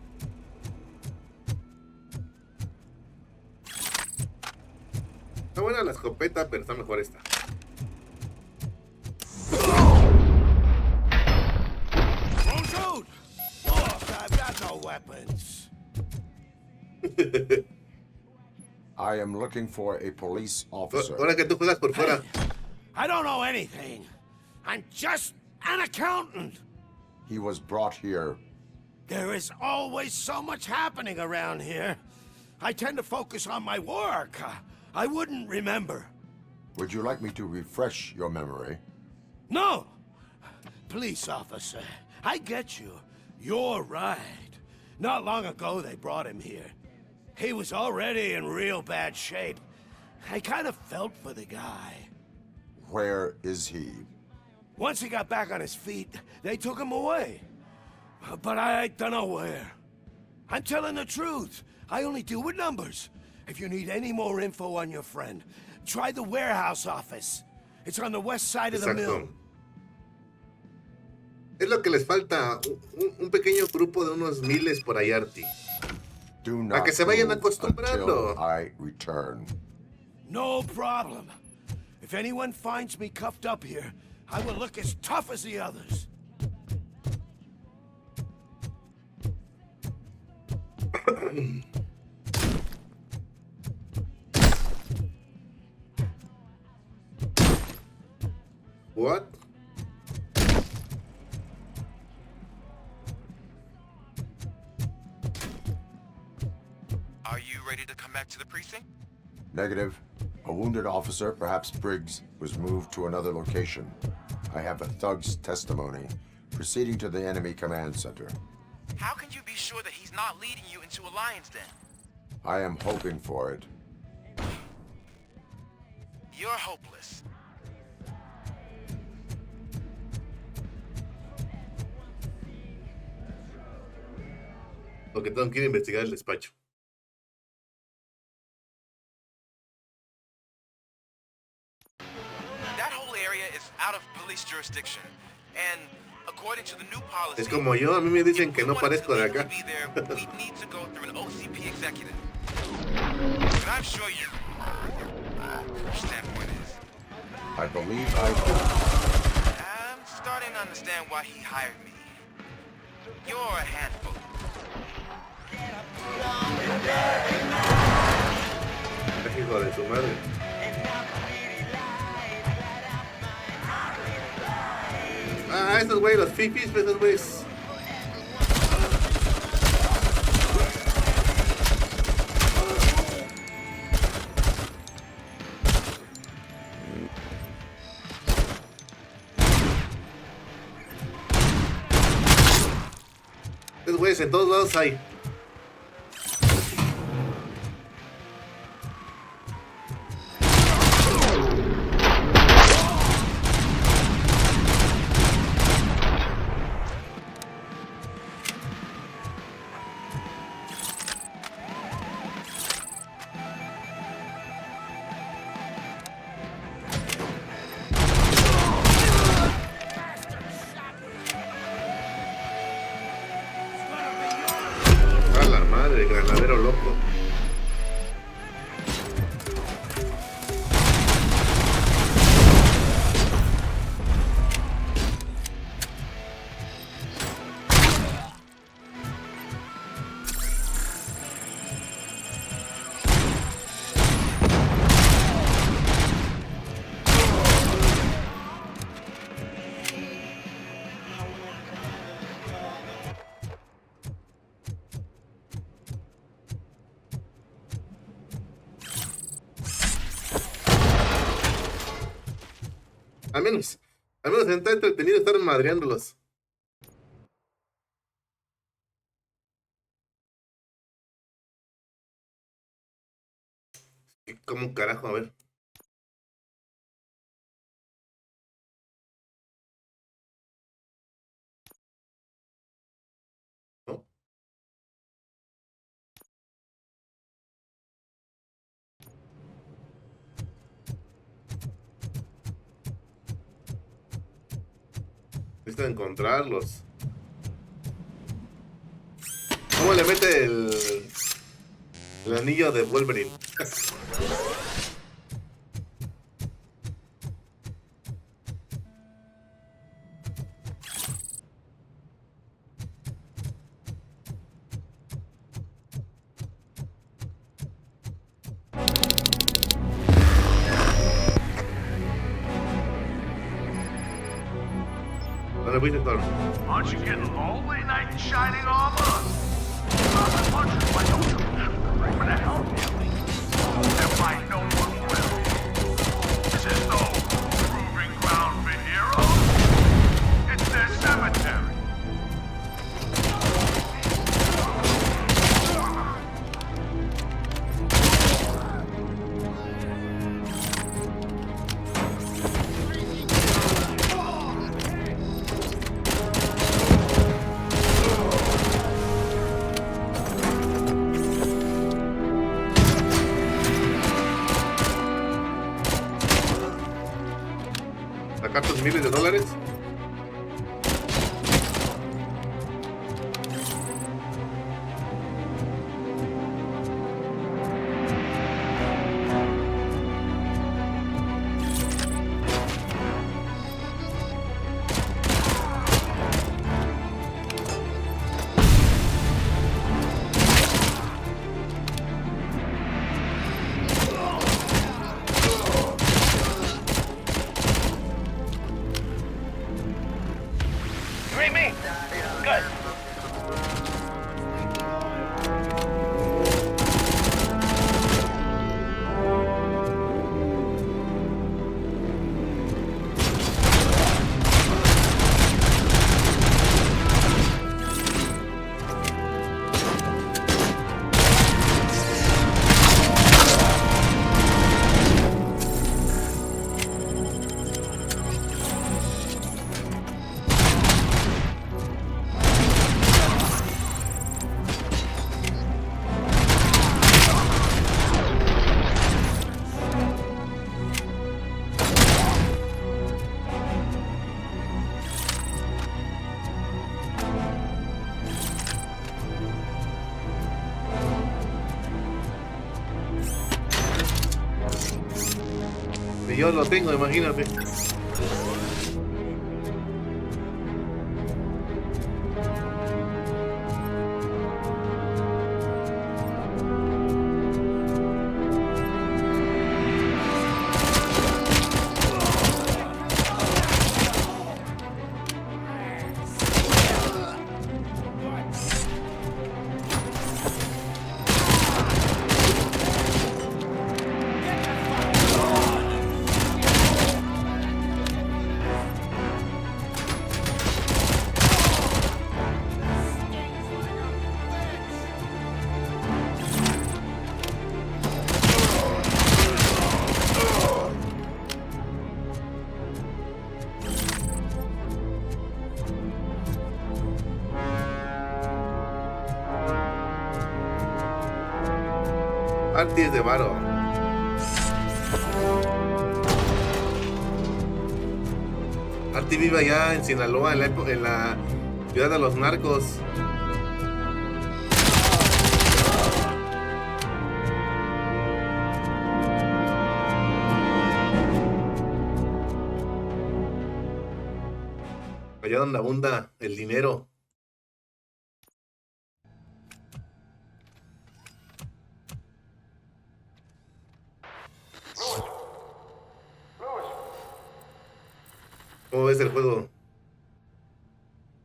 Está buena la escopeta, pero está mejor esta. Won't shoot! Look, I've got no weapons. I am looking for a police officer. Ahora que tú juegas por fuera. I don't know anything. I'm just an accountant. He was brought here. There is always so much happening around here. I tend to focus on my work. I wouldn't remember. Would you like me to refresh your memory? No! Police officer, I get you. You're right. Not long ago they brought him here. He was already in real bad shape. I kind of felt for the guy. Where is he? Once he got back on his feet, they took him away. But I don't know where. I'm telling the truth. I only deal with numbers. If you need any more info on your friend, try the warehouse office. It's on the west side of the mill. Es lo que les falta, un pequeño grupo de unos miles por ahí, Arti. Para que se vayan acostumbrando. I return. No problem. If anyone finds me cuffed up here, I will look as tough as the others. What? Are you ready to come back to the precinct? Negative. A wounded officer, perhaps Briggs, was moved to another location. I have a thug's testimony, proceeding to the enemy command center. How can you be sure that he's not leading you into a lion's den? I am hoping for it. You're hopeless. Porque tengo que ir a investigar el despacho. That whole area is out of police jurisdiction, and according to the new policy, Es como yo, a mí me dicen que no parezco de acá. we need to go through an OCP executive. And I'm sure your standpoint is. I believe I do. I'm starting to understand why he hired me. You're a handful. Hijo de su madre. Ah, esos güeyes, los fifis, esos güeyes. Esos güeyes en todos lados hay. A la madre, granadero loco. Al menos está entretenido estar madreándolos. Como un carajo, a ver. ¿No? busca encontrarlos. ¿Cómo le mete el anillo de Wolverine? ¿Dónde fuiste, Thor? Aren't you getting lonely, knight in shining armor? I'm wondering why don't you want to help you? There might no one will. This is no proving ground for heroes. It's their cemetery. Sacar tus miles de dólares. Y yo lo tengo, imagínate. Parte es de varo. Parte vive allá en Sinaloa, en la ciudad de los narcos. Allá donde abunda el dinero. ¿Cómo ves el juego?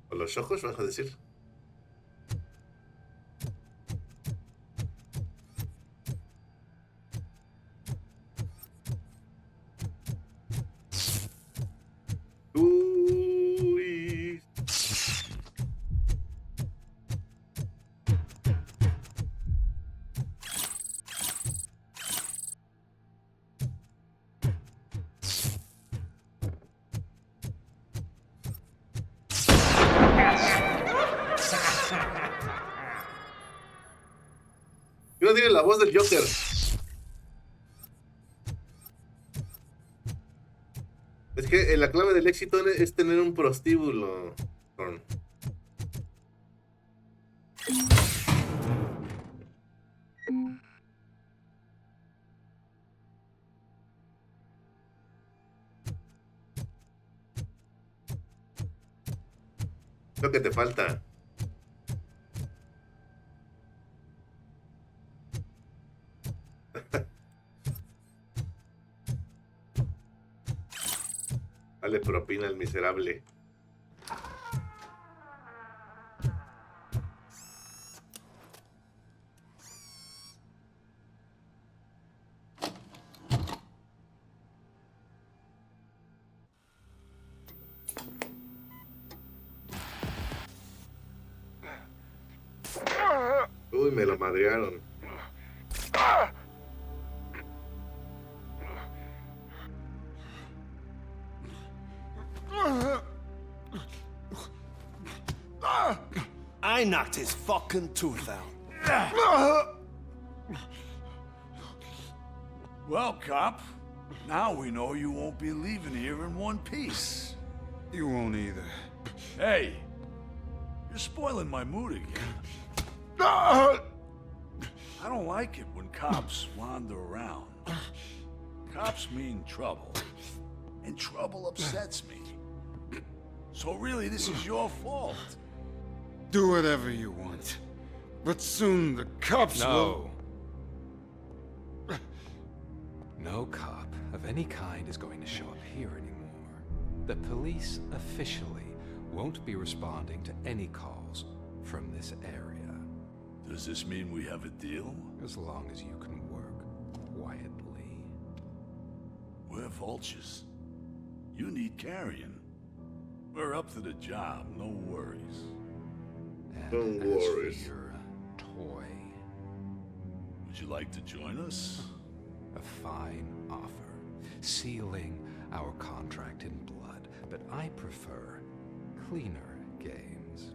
¿Con los ojos vas a decir? Uy. No tiene la voz del Joker. Es que la clave del éxito es tener un prostíbulo. Lo que te falta. Dale propina al miserable. Uy, me lo madrearon. I knocked his fucking tooth out. Well, cop, now we know you won't be leaving here in one piece. You won't either. Hey, you're spoiling my mood again. I don't like it when cops wander around. Cops mean trouble, and trouble upsets me. So really, this is your fault. Do whatever you want. But soon the cops will... No cop of any kind is going to show up here anymore. The police officially won't be responding to any calls from this area. Does this mean we have a deal? As long as you can work quietly. We're vultures. You need carrion. We're up to the job, no worries. And as for your toy, would you like to join us? A fine offer, sealing our contract in blood, but I prefer cleaner games.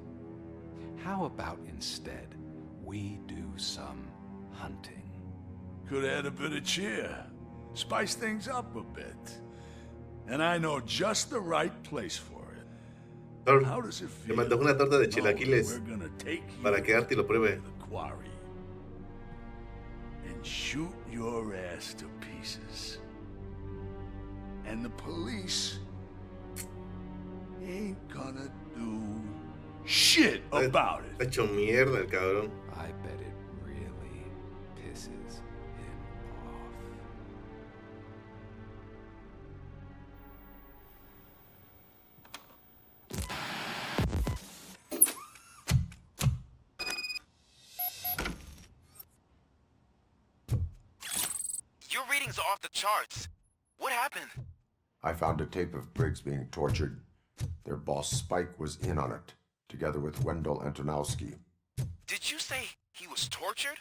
How about instead we do some hunting? Could add a bit of cheer, spice things up a bit. And I know just the right place for it. How does it feel? Te mandó una torta de chilaquiles para que Artie lo pruebe. Quarry and shoot your ass to pieces. And the police ain't gonna do shit about it. Está hecho mierda el cabrón. I bet it really pisses him off. Your readings are off the charts. What happened? I found a tape of Briggs being tortured. Their boss Spike was in on it, together with Wendell Antonowski. Did you say he was tortured?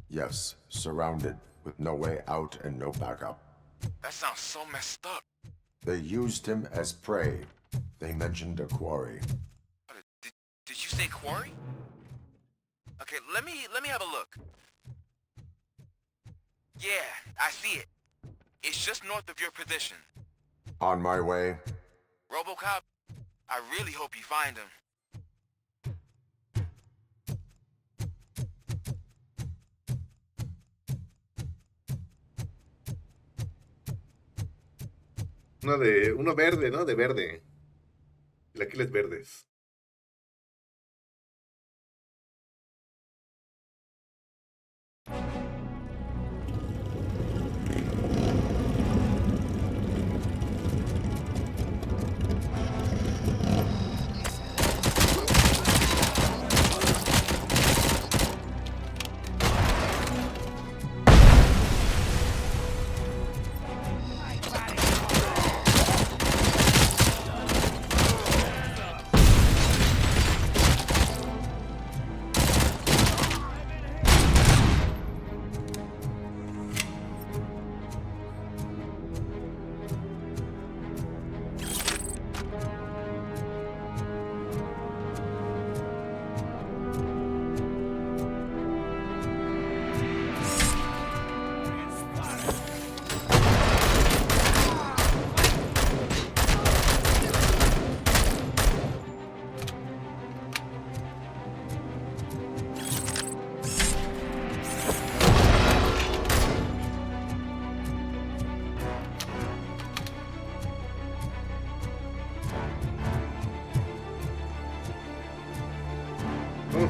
Yes, surrounded, with no way out and no backup. That sounds so messed up. They used him as prey. They mentioned a quarry. Did you say quarry? Okay, let me have a look. Yeah, I see it. It's just north of your position. On my way. Robocop, I really hope you find him. Uno verde, ¿no? De verde. Chilaquiles verdes.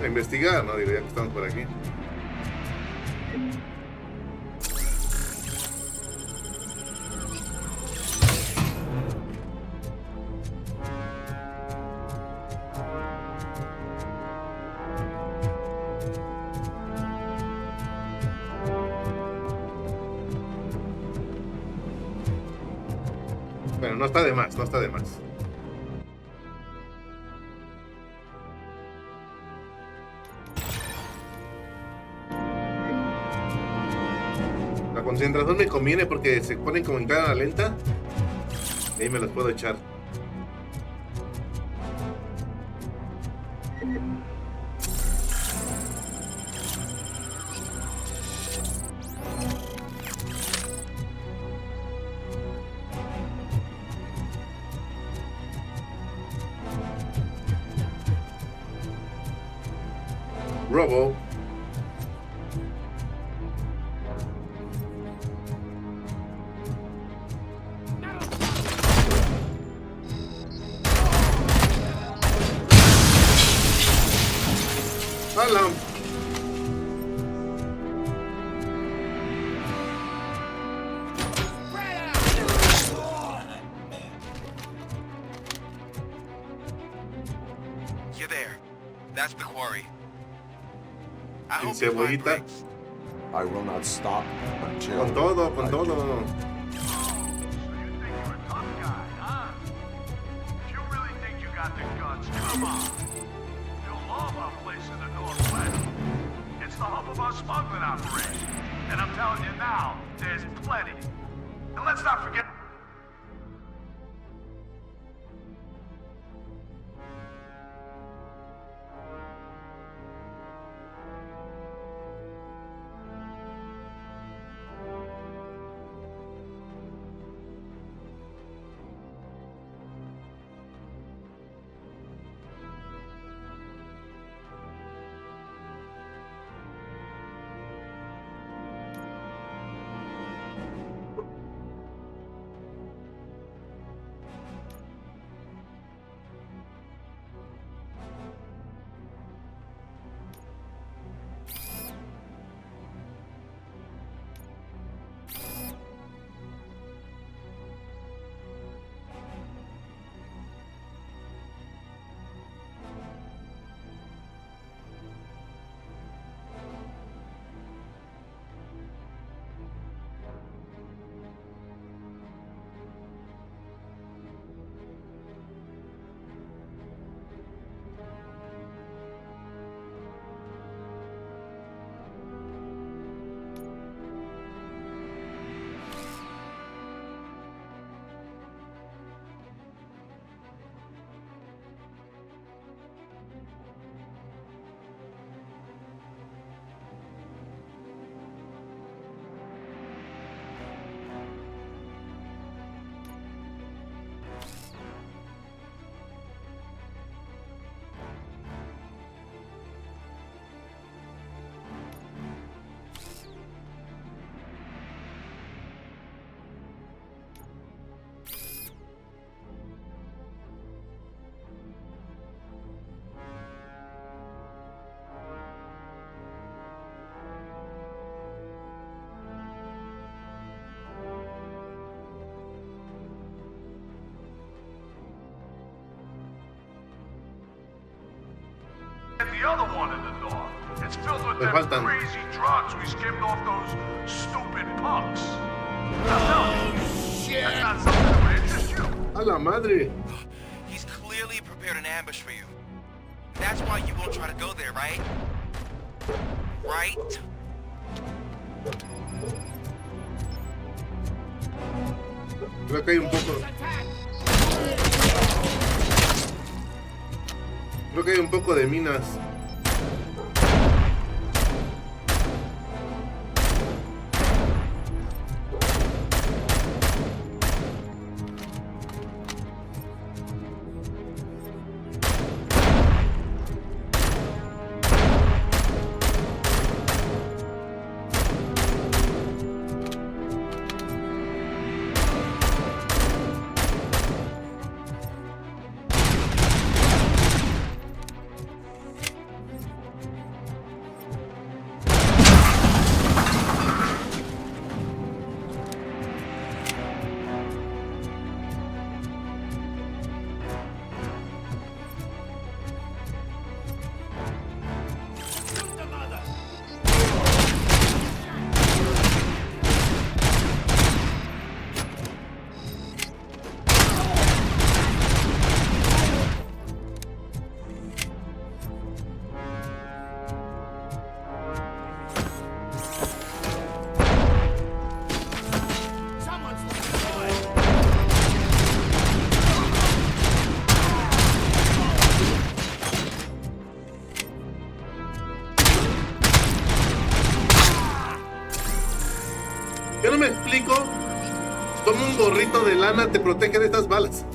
A investigar, ¿no? Digo, ya que estamos por aquí. Bueno, no está de más, no está de más. La concentración me conviene porque se ponen como en cámara lenta. Y ahí me los puedo echar. Robo. Hola. You're there. That's the quarry. I En hope you find cebollita. Briggs. I will not stop until... Con todo, con I todo. do. If you really think you got the guts, come on. You'll love our place in the Northwest. It's the hub of our smuggling operation. And I'm telling you now, there's plenty. And let's not forget... The other one in the north. It's filled with Me them faltan. crazy drugs we skimmed off those stupid punks. Now tell me, that's not something that would interest you? A la madre. He's clearly prepared an ambush for you. That's why you won't try to go there, right? Right? Creo que hay un poco. Creo que hay un poco de minas. Como un gorrito de lana te protege de estas balas.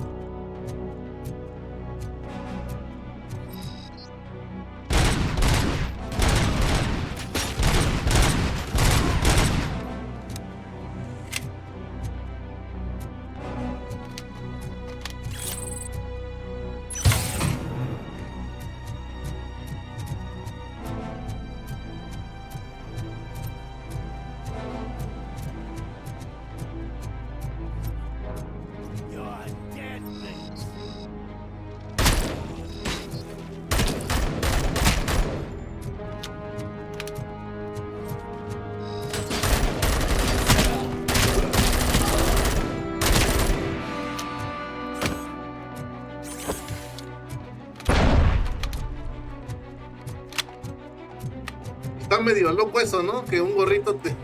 Está medio loco eso, ¿no? Que un gorrito te...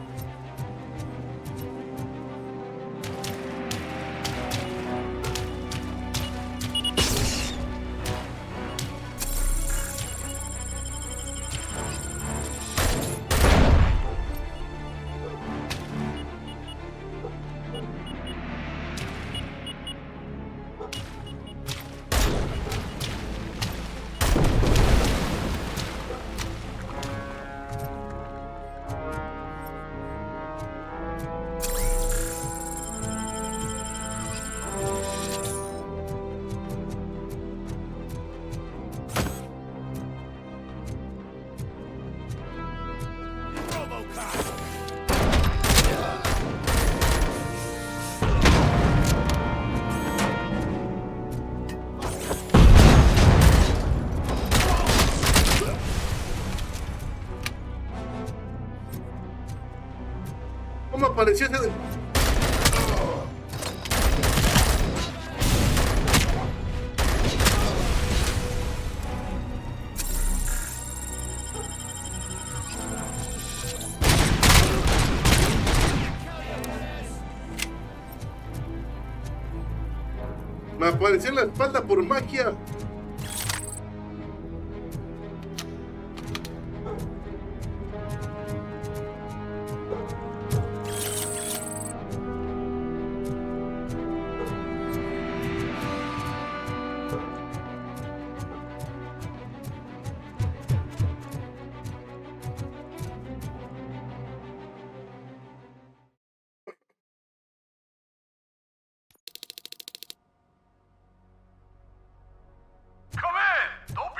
¿Cómo apareció ese? Me apareció en la espalda por magia.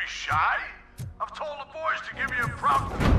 Shy? I've told the boys to give you a proper...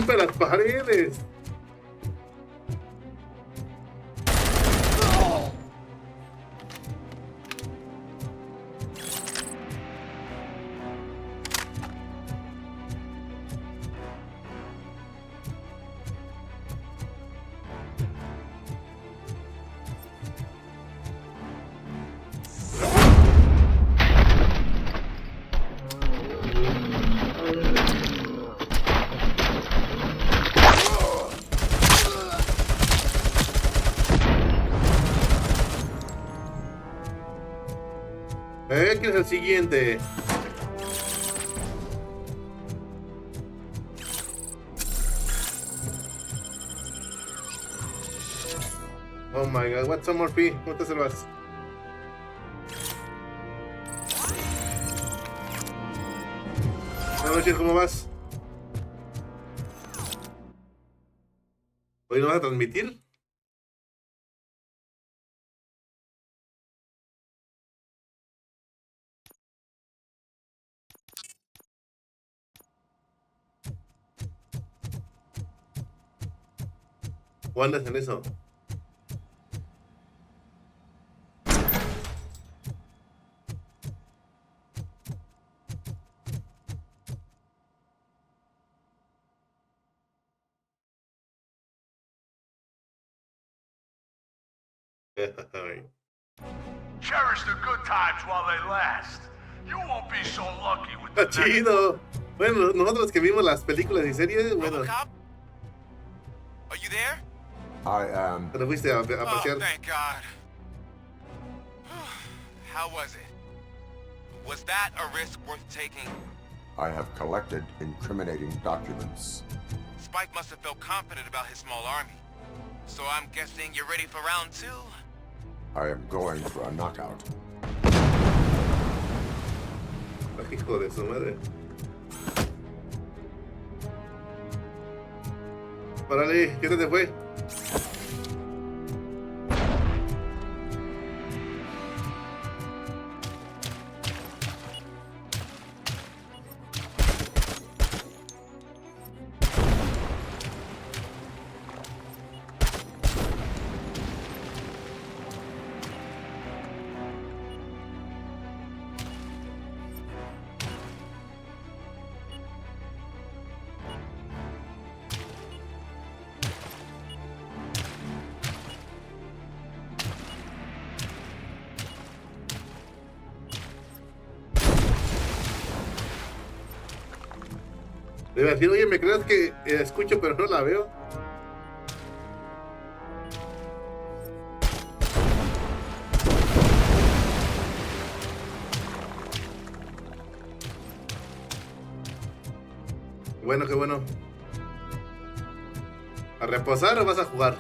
rompe las paredes. ¿Quién es el siguiente? Oh my god, what's up, Murphy? ¿Cómo te salvas? Buenas noches, ¿cómo vas? ¿Hoy no vas a transmitir? ¿O andas en eso? Cherish the good times while they last. You won't be so lucky with the Está chido. Bueno, nosotros que vimos las películas y series, bueno. Robocop? Are you there? I am. Te fuiste a Oh, pasear. thank God. How was it? Was that a risk worth taking? I have collected incriminating documents. Spike must have felt confident about his small army. So I'm guessing you're ready for round 2? I am going for a knockout. Hijo de su madre. Órale, ¿qué te fue? Le iba a decir, oye, ¿me crees que escucho pero no la veo? Bueno, qué bueno. ¿A reposar o vas a jugar?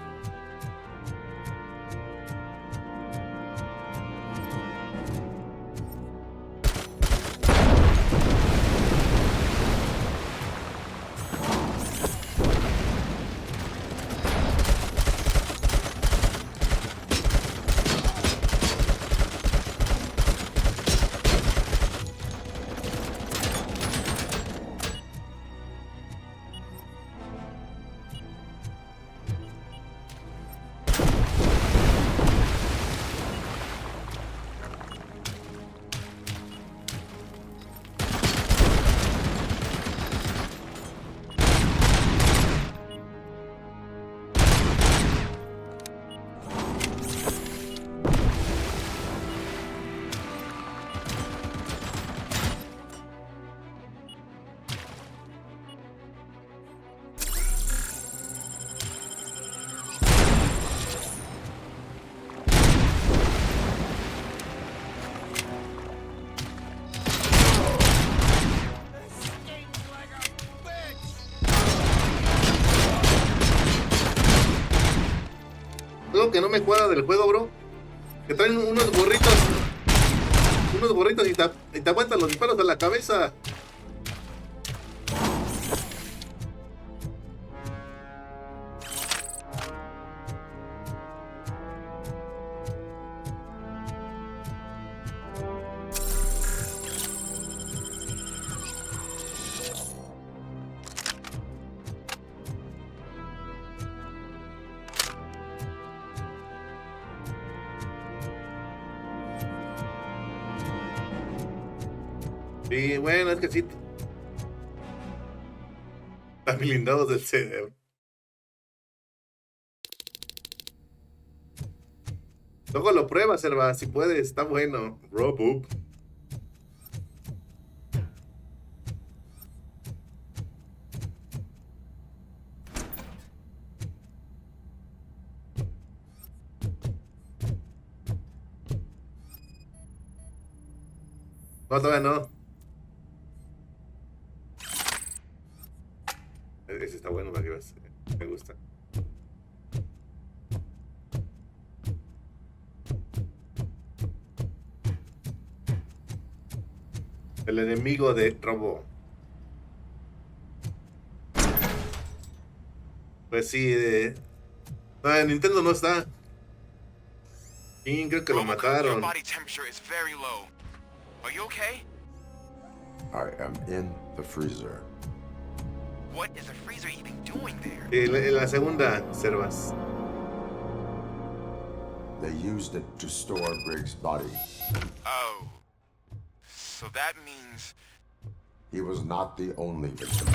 Algo que no me cuadra del juego, bro, que traen unos gorritos y te aguantan los disparos a la cabeza. Sí, bueno, es que sí. Están blindados del cerebro. Luego lo pruebas, Serva, si puedes, está bueno. Robocop. No, todavía no. Ese está bueno para que veas. Me gusta. El enemigo de Robo. Pues sí, en Nintendo no está. Sí, creo que lo mataron. Your body temperature is very low. Are you okay? I am in the freezer. What is the freezer even doing there? En la segunda, Servas. They used it to store Briggs' body. Oh. So that means... He was not the only victim.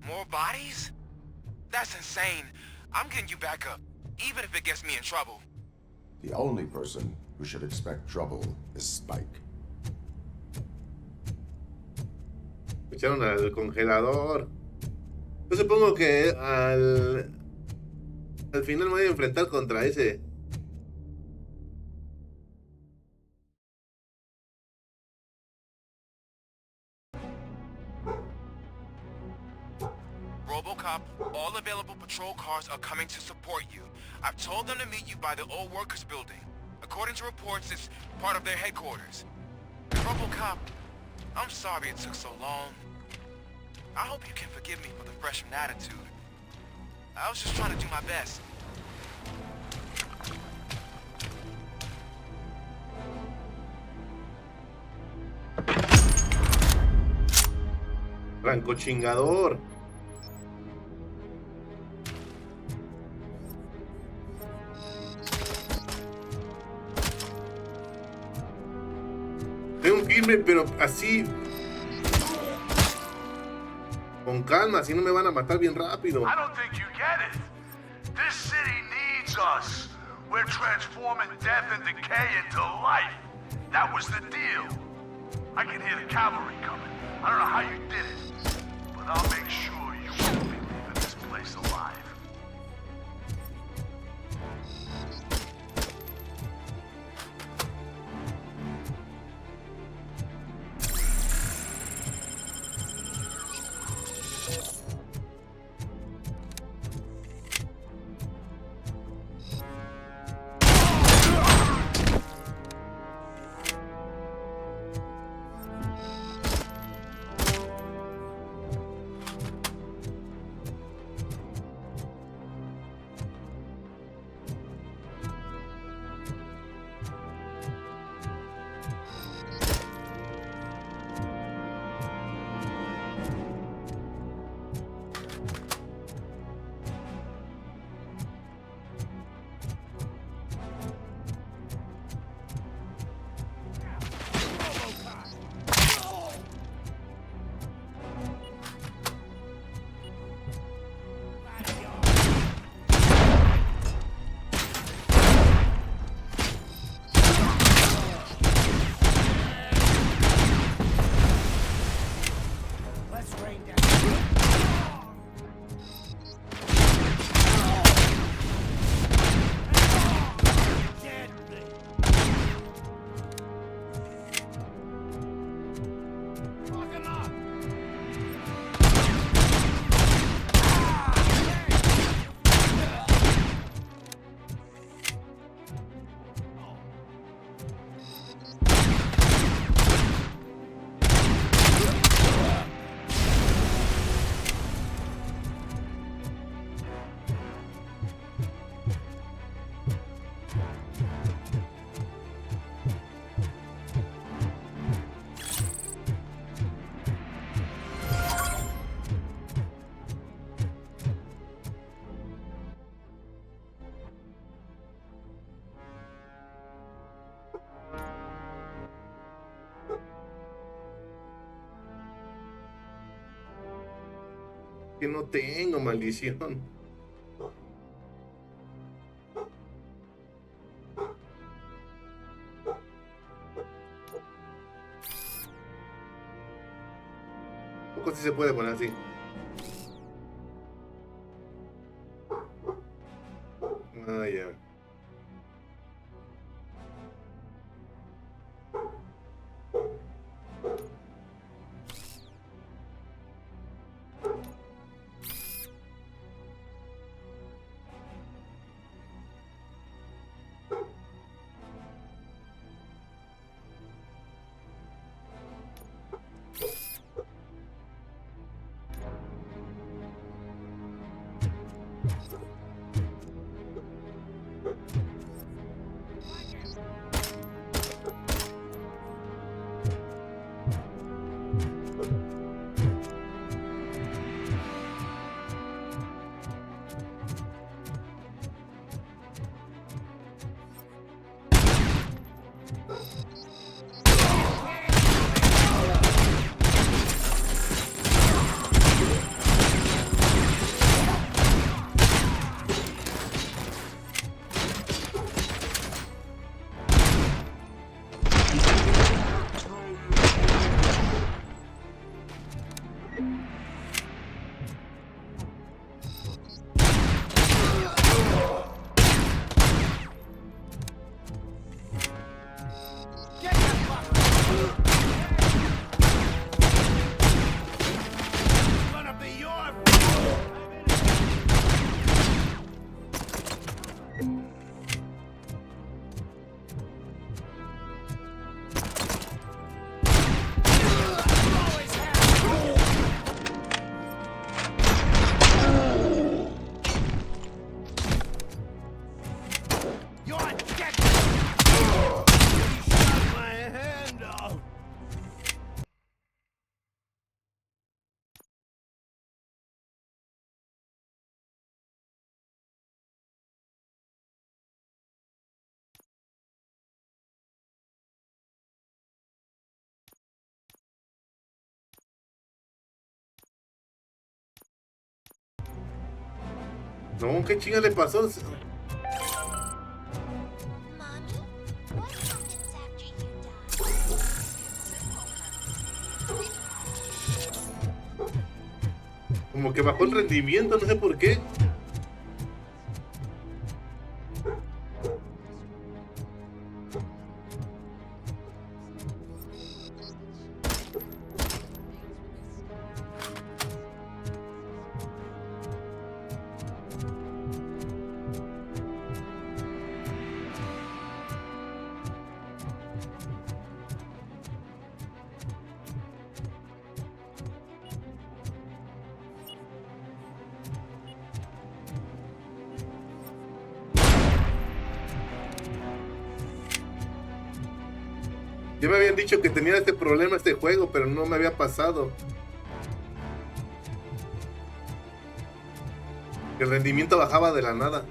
More bodies? That's insane. I'm getting you back up, even if it gets me in trouble. The only person who should expect trouble is Spike. Echaron al congelador. Yo supongo que al final me voy a enfrentar contra ese. Robocop, all available patrol cars are coming to support you. I've told them to meet you by the old workers building. According to reports, it's part of their headquarters. Robocop, I'm sorry it took so long. I hope you can forgive me for the freshman attitude. I was just trying to do my best. Franco chingador. Tengo que irme, pero así. Con calma, así no me van a matar bien rápido. I don't think you get it. This city needs us. We're transforming death and decay into life. That was the deal. I can hear the cavalry coming. I don't know how you did it, but I'll make sure you won't be leaving this place alive. Que no tengo, maldición. Poco sí se puede poner así. Ah, ya. No, ¿qué chinga le pasó? Como que bajó el rendimiento, no sé por qué. Ya me habían dicho que tenía este problema este juego, pero no me había pasado. El rendimiento bajaba de la nada.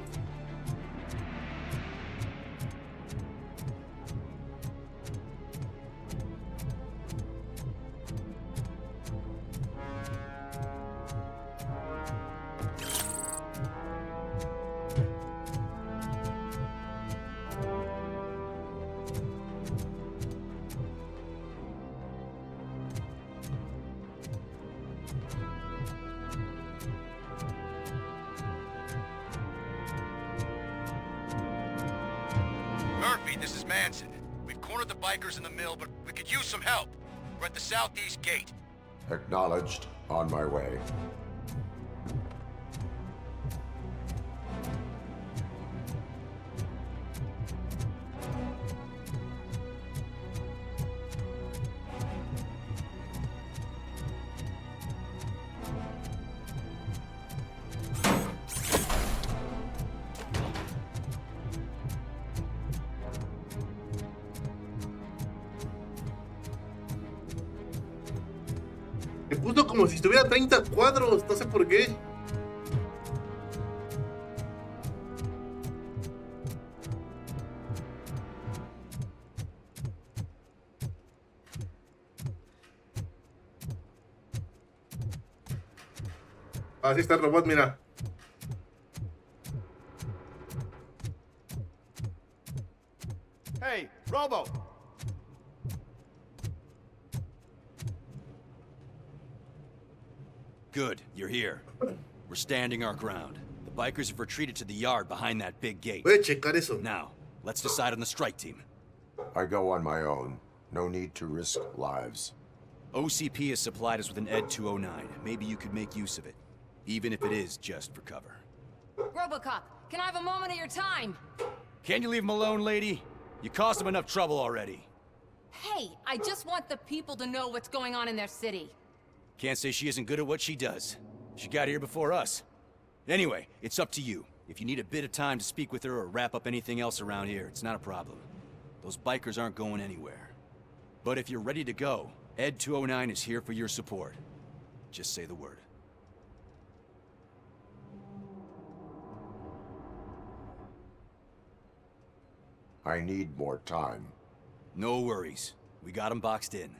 Murphy, this is Manson. We've cornered the bikers in the mill, but we could use some help. We're at the southeast gate. Acknowledged. On my way. Me puso como si estuviera a 30 cuadros, no sé por qué. Así está el robot, mira. Hey, Robo! Good, you're here. We're standing our ground. The bikers have retreated to the yard behind that big gate. Voy a checar eso. Now, let's decide on the strike team. I go on my own. No need to risk lives. OCP has supplied us with an ED 209. Maybe you could make use of it, even if it is just for cover. Robocop, can I have a moment of your time? Can you leave him alone, lady? You caused him enough trouble already. Hey, I just want the people to know what's going on in their city. Can't say she isn't good at what she does. She got here before us. Anyway, it's up to you. If you need a bit of time to speak with her or wrap up anything else around here, it's not a problem. Those bikers aren't going anywhere. But if you're ready to go, ED 209 is here for your support. Just say the word. I need more time. No worries. We got him boxed in.